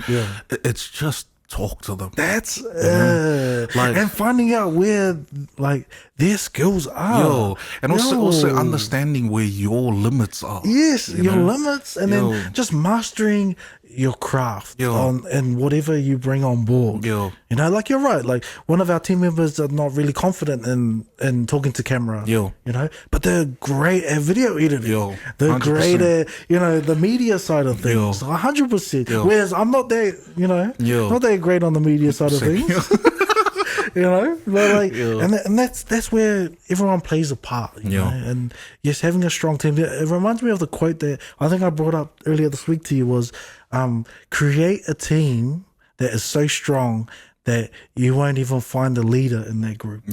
Speaker 2: It's just talk to them.
Speaker 1: That's and finding out where like their skills are.
Speaker 2: And also understanding where your limits are.
Speaker 1: Yes, your limits, and then just mastering your craft and whatever you bring on board. Like you're right. Like one of our team members are not really confident in talking to camera. But they're great at video editing. They're 100%. Great at the media side of things. 100%. Whereas I'm not that not that great on the media side of things. But like, and that's where everyone plays a part. And yes, having a strong team. It reminds me of the quote that I think I brought up earlier this week to you was, create a team that is so strong that you won't even find a leader in that group.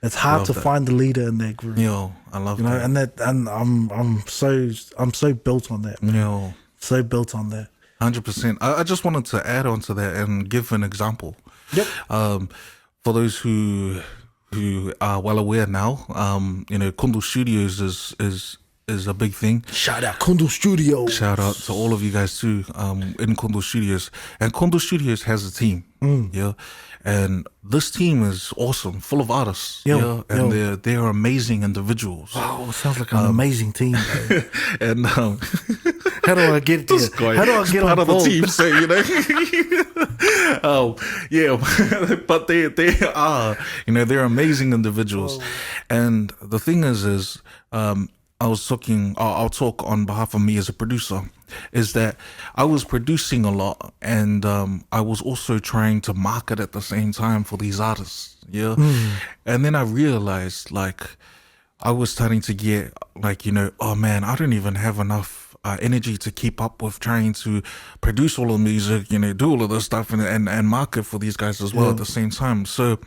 Speaker 1: It's hard to find the leader in that group.
Speaker 2: I love that.
Speaker 1: And I'm so built on that. So built on that.
Speaker 2: 100%. I just wanted to add on to that and give an example. For those who are well aware now, Kundu Studios is a big thing.
Speaker 1: Shout out Kundu Studios.
Speaker 2: Shout out to all of you guys too, in Kundu Studios. And Kundu Studios has a team. And this team is awesome, full of artists. And they're amazing individuals.
Speaker 1: Wow, sounds like an amazing team.
Speaker 2: And
Speaker 1: how do I get there? How do I get
Speaker 2: part
Speaker 1: on
Speaker 2: of the team? So but they are, they're amazing individuals. And the thing is I'll talk on behalf of me as a producer, is that I was producing a lot, and I was also trying to market at the same time for these artists. And then I realized, like, I was starting to get like, oh man, I don't even have enough energy to keep up with trying to produce all the music, do all of this stuff and market for these guys as well at the same time. So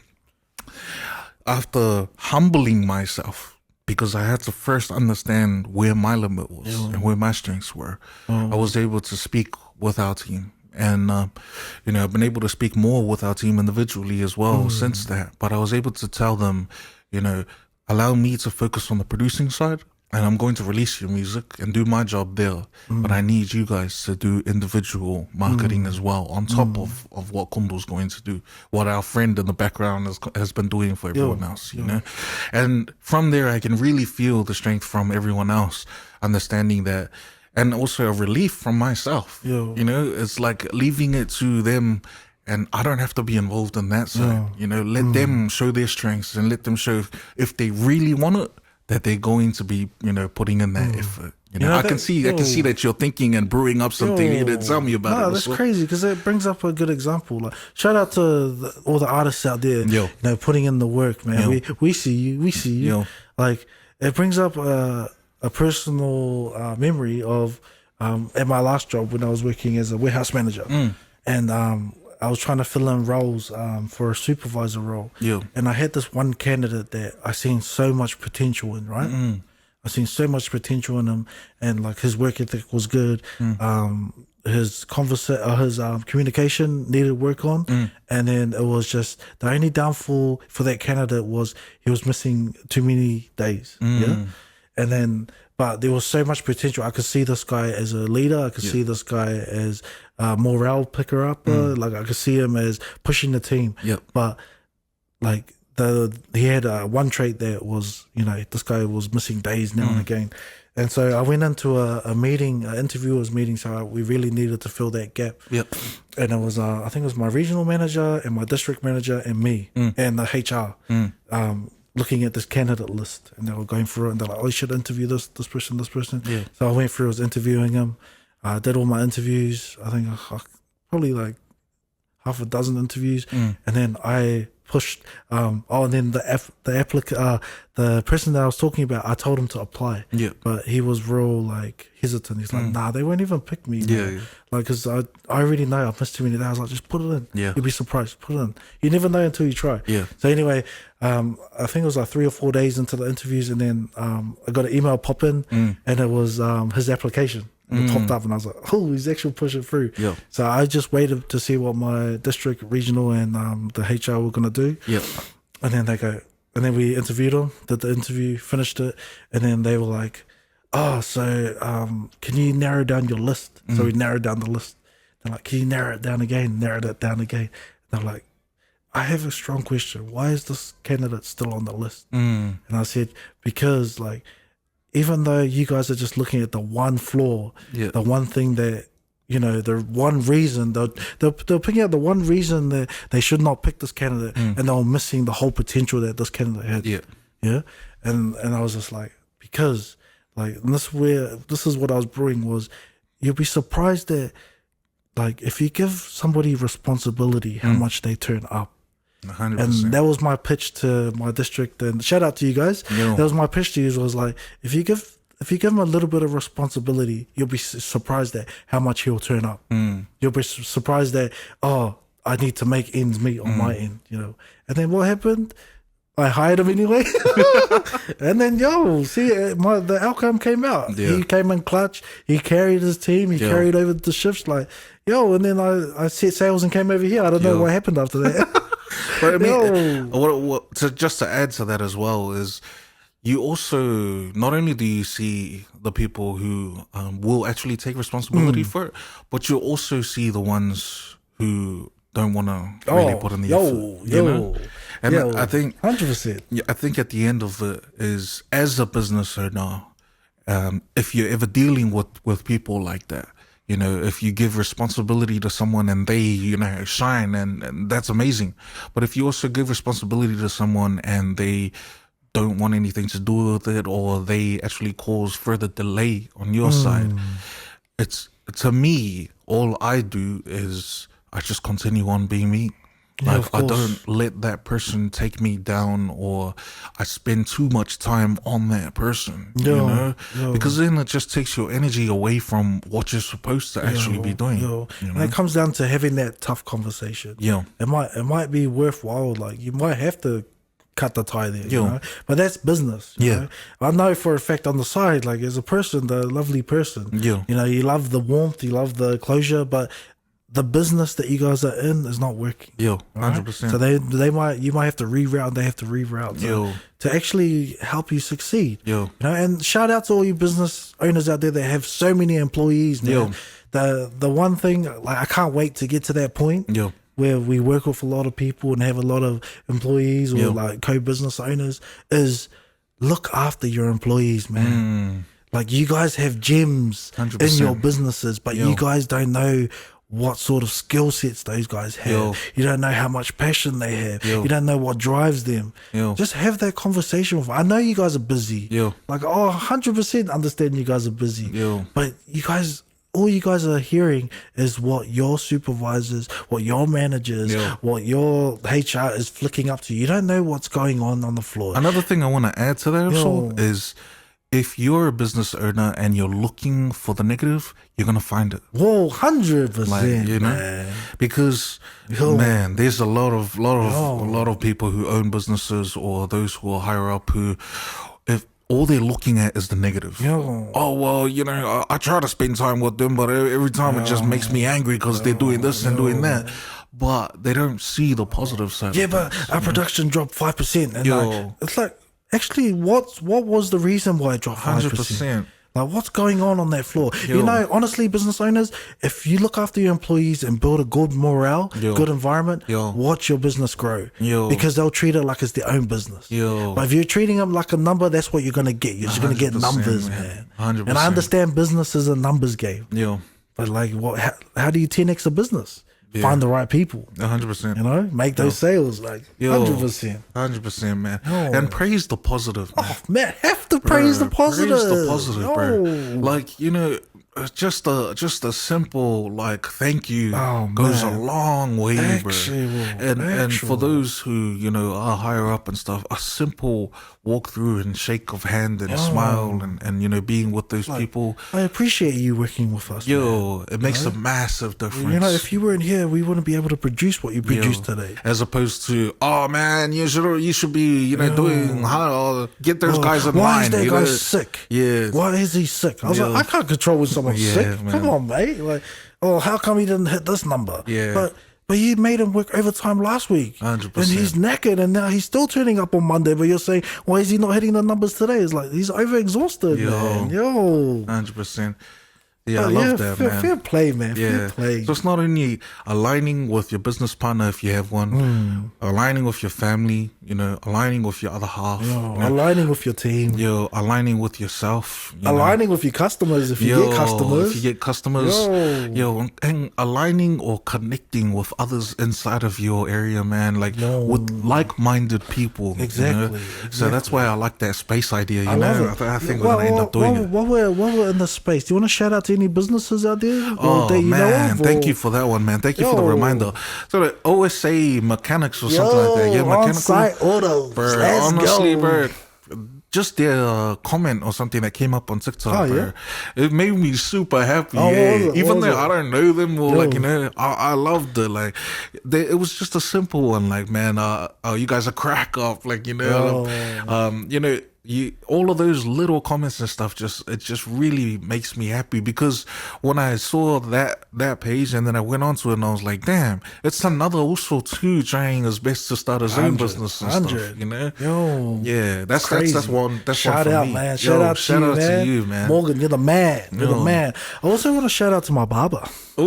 Speaker 2: after humbling myself, because I had to first understand where my limit was and where my strengths were, I was able to speak with our team. And, I've been able to speak more with our team individually as well since that. But I was able to tell them, allow me to focus on the producing side, and I'm going to release your music and do my job there. But I need you guys to do individual marketing as well, on top of what Kundu's going to do, what our friend in the background has been doing for everyone else, And from there, I can really feel the strength from everyone else, understanding that, and also a relief from myself. It's like leaving it to them and I don't have to be involved in that side. You know, let them show their strengths and let them show if they really want it, that they're going to be, you know, putting in that effort. You know, I can see that you're thinking and brewing up something. You didn't tell me about it.
Speaker 1: No, that's crazy because it brings up a good example. Like, shout out to all the artists out there, you know, putting in the work, man. We see you. Like, it brings up a personal memory of at my last job when I was working as a warehouse manager, and I was trying to fill in roles for a supervisor role, and I had this one candidate that I seen so much potential in, right? I seen so much potential in him, and like his work ethic was good. His communication needed work on, and then it was just the only downfall for that candidate was he was missing too many days. And then, but there was so much potential. I could see this guy as a leader. I could see this guy as a morale picker upper. Like I could see him as pushing the team. But like he had one trait that was, you know, this guy was missing days now and again. And so I went into a meeting, an interviewers meeting. So we really needed to fill that gap. And it was, I think it was my regional manager and my district manager and me and the HR looking at this candidate list. And they were going through it and they're like, oh, you should interview this person. So I went through, I was interviewing him. I did all my interviews. I think probably like half a dozen interviews. And then I pushed and then the person that I was talking about, I told him to apply, but he was real like hesitant. He's like, nah, they won't even pick me, like, because I already know I've missed too many days. I was like, just put it in, you'll be surprised, put it in. You never know until you try. So anyway, I think it was like 3 or 4 days into the interviews, and then I got an email pop in, and it was his application. And it popped up, and I was like, oh, he's actually pushing through. So I just waited to see what my district, regional, and the HR were going to do. And then they go, and then we interviewed them, did the interview, finished it, and then they were like, oh, so can you narrow down your list? So we narrowed down the list. They're like, can you narrow it down again? Narrowed it down again. They're like, I have a strong question. Why is this candidate still on the list? And I said, because like, even though you guys are just looking at the one flaw, the one thing that, you know, the one reason, they're picking out the one reason that they should not pick this candidate, and they were missing the whole potential that this candidate had. And I was just like, because like, and this is what I was brewing was, you'll be surprised that like if you give somebody responsibility, how much they turn up. 100%. And that was my pitch to my district, and shout out to you guys. That was my pitch to you, was like, if you give him a little bit of responsibility, you'll be surprised at how much he'll turn up. You'll be surprised that, oh, I need to make ends meet on my end, you know. And then what happened? I hired him anyway. And then, the outcome came out. He came in clutch. He carried his team. He carried over the shifts. Like, and then I set sails and came over here. I don't know what happened after that.
Speaker 2: But I mean, just to add to that as well is, you also, not only do you see the people who will actually take responsibility for it, but you also see the ones who don't want to really put in the effort. You know? And I think
Speaker 1: 100%.
Speaker 2: I think at the end of it is, as a business owner, if you're ever dealing with people like that, you know, if you give responsibility to someone and they, you know, shine, and that's amazing. But if you also give responsibility to someone and they don't want anything to do with it, or they actually cause further delay on your side, it's, to me, all I do is I just continue on being me. Like, I don't let that person take me down, or I spend too much time on that person, you know? Because then it just takes your energy away from what you're supposed to actually be doing. You know?
Speaker 1: And it comes down to having that tough conversation. It might be worthwhile. Like, you might have to cut the tie there, you know? But that's business. You know? I know for a fact on the side, like, as a person, the lovely person, you know, you love the warmth, you love the closure, but the business that you guys are in is not working.
Speaker 2: 100%.
Speaker 1: So you might have to reroute. They have to reroute to actually help you succeed. You know, and shout out to all you business owners out there that have so many employees now. The one thing, like, I can't wait to get to that point where we work with a lot of people and have a lot of employees or like co-business owners, is look after your employees, man. Like, you guys have gems 100%. In your businesses, but you guys don't know what sort of skill sets those guys have.
Speaker 2: Yo.
Speaker 1: You don't know how much passion they have.
Speaker 2: Yo.
Speaker 1: You don't know what drives them.
Speaker 2: Yo.
Speaker 1: Just have that conversation with them. I know you guys are busy.
Speaker 2: Yo.
Speaker 1: Like, 100% understand you guys are busy.
Speaker 2: Yo.
Speaker 1: But you guys, all you guys are hearing is what your supervisors, what your managers,
Speaker 2: Yo.
Speaker 1: what your HR is flicking up to you. You don't know what's going on the floor.
Speaker 2: Another thing I want to add to that also
Speaker 1: Yo.
Speaker 2: is, if you're a business owner and you're looking for the negative, you're gonna find it.
Speaker 1: Whoa, 100%,
Speaker 2: Like, you know,
Speaker 1: man.
Speaker 2: because
Speaker 1: Yo.
Speaker 2: man, there's a lot of people who own businesses or those who are higher up who, if all they're looking at is the negative.
Speaker 1: Yo.
Speaker 2: Oh, well, you know, I try to spend time with them, but every time it just makes me angry because they're doing this and doing that. But they don't see the positive side.
Speaker 1: Yeah,
Speaker 2: of
Speaker 1: but
Speaker 2: things,
Speaker 1: our production dropped 5%. And
Speaker 2: Yo.
Speaker 1: like, it's like, actually, what was the reason why it dropped 5%?
Speaker 2: 100%.
Speaker 1: Like, what's going on that floor?
Speaker 2: Yo.
Speaker 1: You know, honestly, business owners, if you look after your employees and build a good morale,
Speaker 2: Yo.
Speaker 1: good environment,
Speaker 2: Yo.
Speaker 1: watch your business grow.
Speaker 2: Yo.
Speaker 1: Because they'll treat it like it's their own business.
Speaker 2: Yo.
Speaker 1: But if you're treating them like a number, that's what you're going to get. You're just going to get
Speaker 2: 100%,
Speaker 1: numbers,
Speaker 2: man.
Speaker 1: man.
Speaker 2: 100%.
Speaker 1: And I understand business is a numbers game.
Speaker 2: Yo.
Speaker 1: But like, how do you 10x a business?
Speaker 2: Yeah.
Speaker 1: Find the right people.
Speaker 2: 100%.
Speaker 1: You know, make those sales, like,
Speaker 2: Yo.
Speaker 1: 100%.
Speaker 2: 100%, man.
Speaker 1: Yo.
Speaker 2: And praise the positive, man.
Speaker 1: Oh, man, have to praise the positive.
Speaker 2: Praise the positive, bro.
Speaker 1: Yo.
Speaker 2: Like, you know, just a simple like thank you
Speaker 1: Oh,
Speaker 2: goes
Speaker 1: man.
Speaker 2: a long way,
Speaker 1: Actual,
Speaker 2: bro. And for those who, you know, are higher up and stuff, a simple walk through and shake of hand and smile and you know, being with those people.
Speaker 1: I appreciate you working with us. Man.
Speaker 2: Yo, it makes a massive difference.
Speaker 1: You know, if you weren't here, we wouldn't be able to produce what you produced today.
Speaker 2: As opposed to, oh man, you should be, you know, doing how get those guys in line.
Speaker 1: Why is that
Speaker 2: you
Speaker 1: guy
Speaker 2: know?
Speaker 1: sick?
Speaker 2: Yeah.
Speaker 1: Why is he sick? I was like, I can't control when someone's
Speaker 2: Yeah,
Speaker 1: sick.
Speaker 2: man.
Speaker 1: Come on, mate. Like, oh, how come he didn't hit this number?
Speaker 2: Yeah.
Speaker 1: But you made him work overtime last week.
Speaker 2: 100%.
Speaker 1: And he's knackered and now he's still turning up on Monday, but you're saying, why is he not hitting the numbers today? It's like, he's overexhausted, man. Yo.
Speaker 2: 100%. Yeah, I
Speaker 1: Yeah,
Speaker 2: love that, man.
Speaker 1: Fair play, man.
Speaker 2: Yeah.
Speaker 1: Fair play.
Speaker 2: So it's not only aligning with your business partner if you have one, aligning with your family, you know, aligning with your other half, you know,
Speaker 1: Aligning with your team.
Speaker 2: aligning with yourself, you know.
Speaker 1: Aligning with your customers if you get customers.
Speaker 2: If you get customers, and aligning or connecting with others inside of your area, man, like with like-minded people.
Speaker 1: Exactly,
Speaker 2: You know? So that's why I like that space idea. You
Speaker 1: I
Speaker 2: know,
Speaker 1: love it.
Speaker 2: I think we're gonna end up doing it.
Speaker 1: While we're in the space, do you want to shout out to any businesses out there?
Speaker 2: Oh
Speaker 1: that you know
Speaker 2: man,
Speaker 1: of,
Speaker 2: thank
Speaker 1: or-
Speaker 2: you for that one, man. Thank you for the reminder. So the OSA mechanics or something like that. Yeah, mechanical.
Speaker 1: On-site autos.
Speaker 2: Bro,
Speaker 1: Let's
Speaker 2: honestly,
Speaker 1: go.
Speaker 2: bro, just their comment or something that came up on TikTok, bro, it made me super happy.
Speaker 1: Oh, what was it?
Speaker 2: Even
Speaker 1: What
Speaker 2: though
Speaker 1: was it?
Speaker 2: I don't know them or
Speaker 1: Yo.
Speaker 2: like, you know, I loved it. Like, it was just a simple one. Like, man, you guys are crack up. Like, you know, you know. All of those little comments and stuff it just really makes me happy, because when I saw that page and then I went onto it and I was like, damn, it's another also too trying his best to start his own business and stuff, you know. Yeah, that's one. That's
Speaker 1: shout
Speaker 2: one for
Speaker 1: out,
Speaker 2: me.
Speaker 1: man. Shout out to you, man. Morgan, you're the man. You're the man. I also want to shout out to my barber. I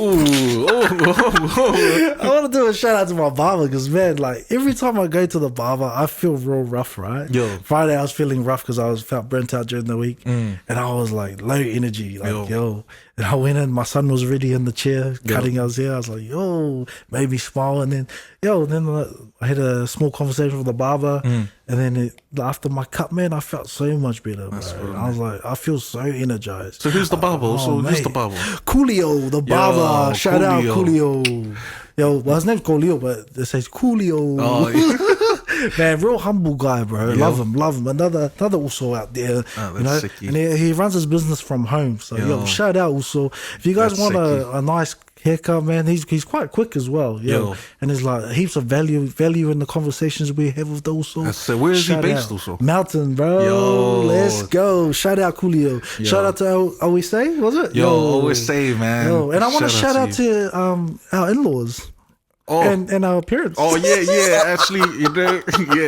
Speaker 1: want to do a shout out to my barber because, man, like every time I go to the barber, I feel real rough, right?
Speaker 2: Yo.
Speaker 1: Friday, I was feeling rough because I felt burnt out during the week, and I was like low energy, like yo. And I went in, my son was already in the chair cutting his hair. I was like, yo, made me smile, and then I had a small conversation with the barber, and then after my cut, man, I felt so much better. Bro. I was like, I feel so energized.
Speaker 2: So who's the barber? Who's the barber?
Speaker 1: Coolio, the barber. Shout out Coolio. Yo, well, his name's Coolio, but it says Coolio.
Speaker 2: Oh, yeah.
Speaker 1: Man, real humble guy, bro. Love him. Another also out there, you know.
Speaker 2: sicky.
Speaker 1: And he runs his business from home. So yo, shout out also. If you guys want a nice haircut, man, he's quite quick as well. Yo. And there's like heaps of value in the conversations we have with also.
Speaker 2: So where is he based also?
Speaker 1: Mountain, bro.
Speaker 2: Yo.
Speaker 1: Let's go. Shout out Coolio. Shout out to OSA, was it?
Speaker 2: Yo, OSA, man.
Speaker 1: Yo. And I want to shout out to our in-laws. and our parents.
Speaker 2: Oh yeah. Actually,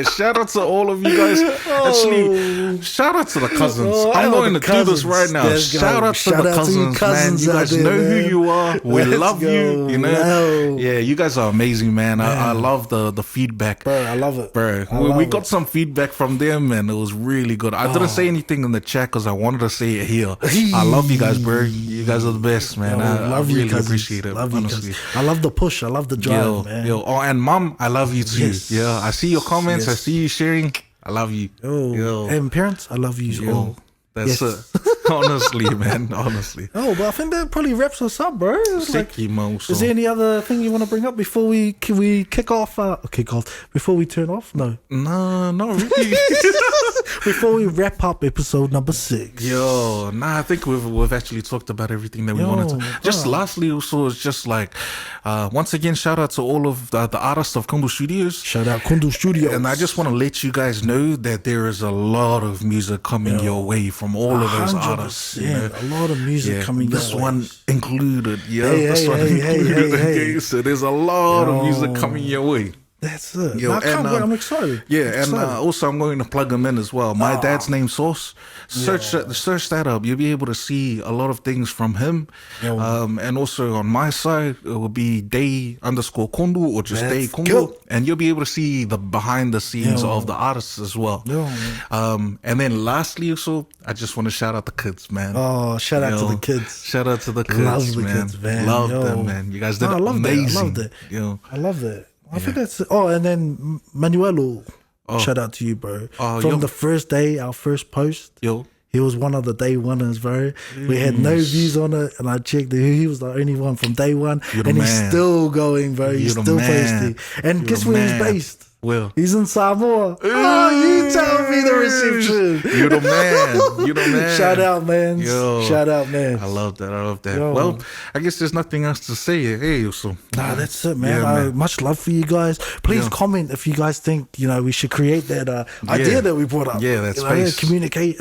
Speaker 2: shout out to all of you guys. Actually, shout out to the cousins. I'm going to do this right now. Shout out to the cousins, man. You guys know who you are. We love you. You know, yeah, you guys are amazing, man. I love the feedback,
Speaker 1: bro. I love it,
Speaker 2: bro. We got some feedback from them, and it was really good. I didn't say anything in the chat because I wanted to say it here. I love you guys, bro. You guys are the best, man. I really appreciate it. Honestly,
Speaker 1: I love the push. I love the drive, man.
Speaker 2: Oh, and mom, I love you too.
Speaker 1: Yes.
Speaker 2: Yeah, I see your comments. I see you sharing. I love you.
Speaker 1: And parents, I love you all.
Speaker 2: That's it. Honestly, man. Honestly.
Speaker 1: But I think that probably wraps us up, bro.
Speaker 2: Is
Speaker 1: there any other thing you want to bring up before we kick off? Before we turn off? No,
Speaker 2: not really.
Speaker 1: Before we wrap up episode number 6.
Speaker 2: I think we've actually talked about everything that we wanted to. Just lastly, also, it's just like once again, shout out to all of the artists of Kundu Studios.
Speaker 1: Shout out Kundu Studios.
Speaker 2: And I just want to let you guys know that there is a lot of music coming your way from all of those artists.
Speaker 1: A lot of music coming your way.
Speaker 2: This one included. So there's a lot of music coming your way.
Speaker 1: That's it. I can't wait. I'm excited.
Speaker 2: Also I'm going to plug him in as well. My dad's name Sauce. Search that up. You'll be able to see a lot of things from him. And also on my side, it will be Day_Kundu or just Day Kundu. And you'll be able to see the behind the scenes of the artists as well. And then lastly, also, I just want to shout out the kids, man.
Speaker 1: Shout out to the kids.
Speaker 2: Shout out to the kids,
Speaker 1: Love the kids, man.
Speaker 2: Love them, man. You guys did amazing.
Speaker 1: I love that. I think that's it. And then Manuelo, shout out to you, bro. From the first day, our first post, he was one of the day oneers, bro. We had no views on it, and I checked it. He was the only one from day one, and he's still going, bro. He's still posting. And guess where he's based?
Speaker 2: Well,
Speaker 1: he's in Samoa. You tell me the reception.
Speaker 2: You're the man.
Speaker 1: Shout out, man. Shout out, man.
Speaker 2: I love that. Well, I guess there's nothing else to say. Hey, so
Speaker 1: that's it, man. Much love for you guys. Please comment if you guys think we should create that idea that we brought up.
Speaker 2: That's space.
Speaker 1: Communication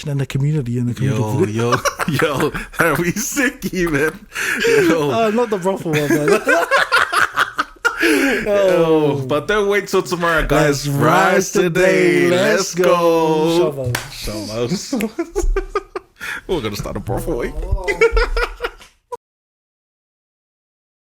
Speaker 1: in the community.
Speaker 2: Yo, that'd be sicky, man.
Speaker 1: Not the brothel one, man.
Speaker 2: But don't wait till tomorrow, guys. Rise today. Let's go.
Speaker 1: Shovels.
Speaker 2: We're gonna start a brothel.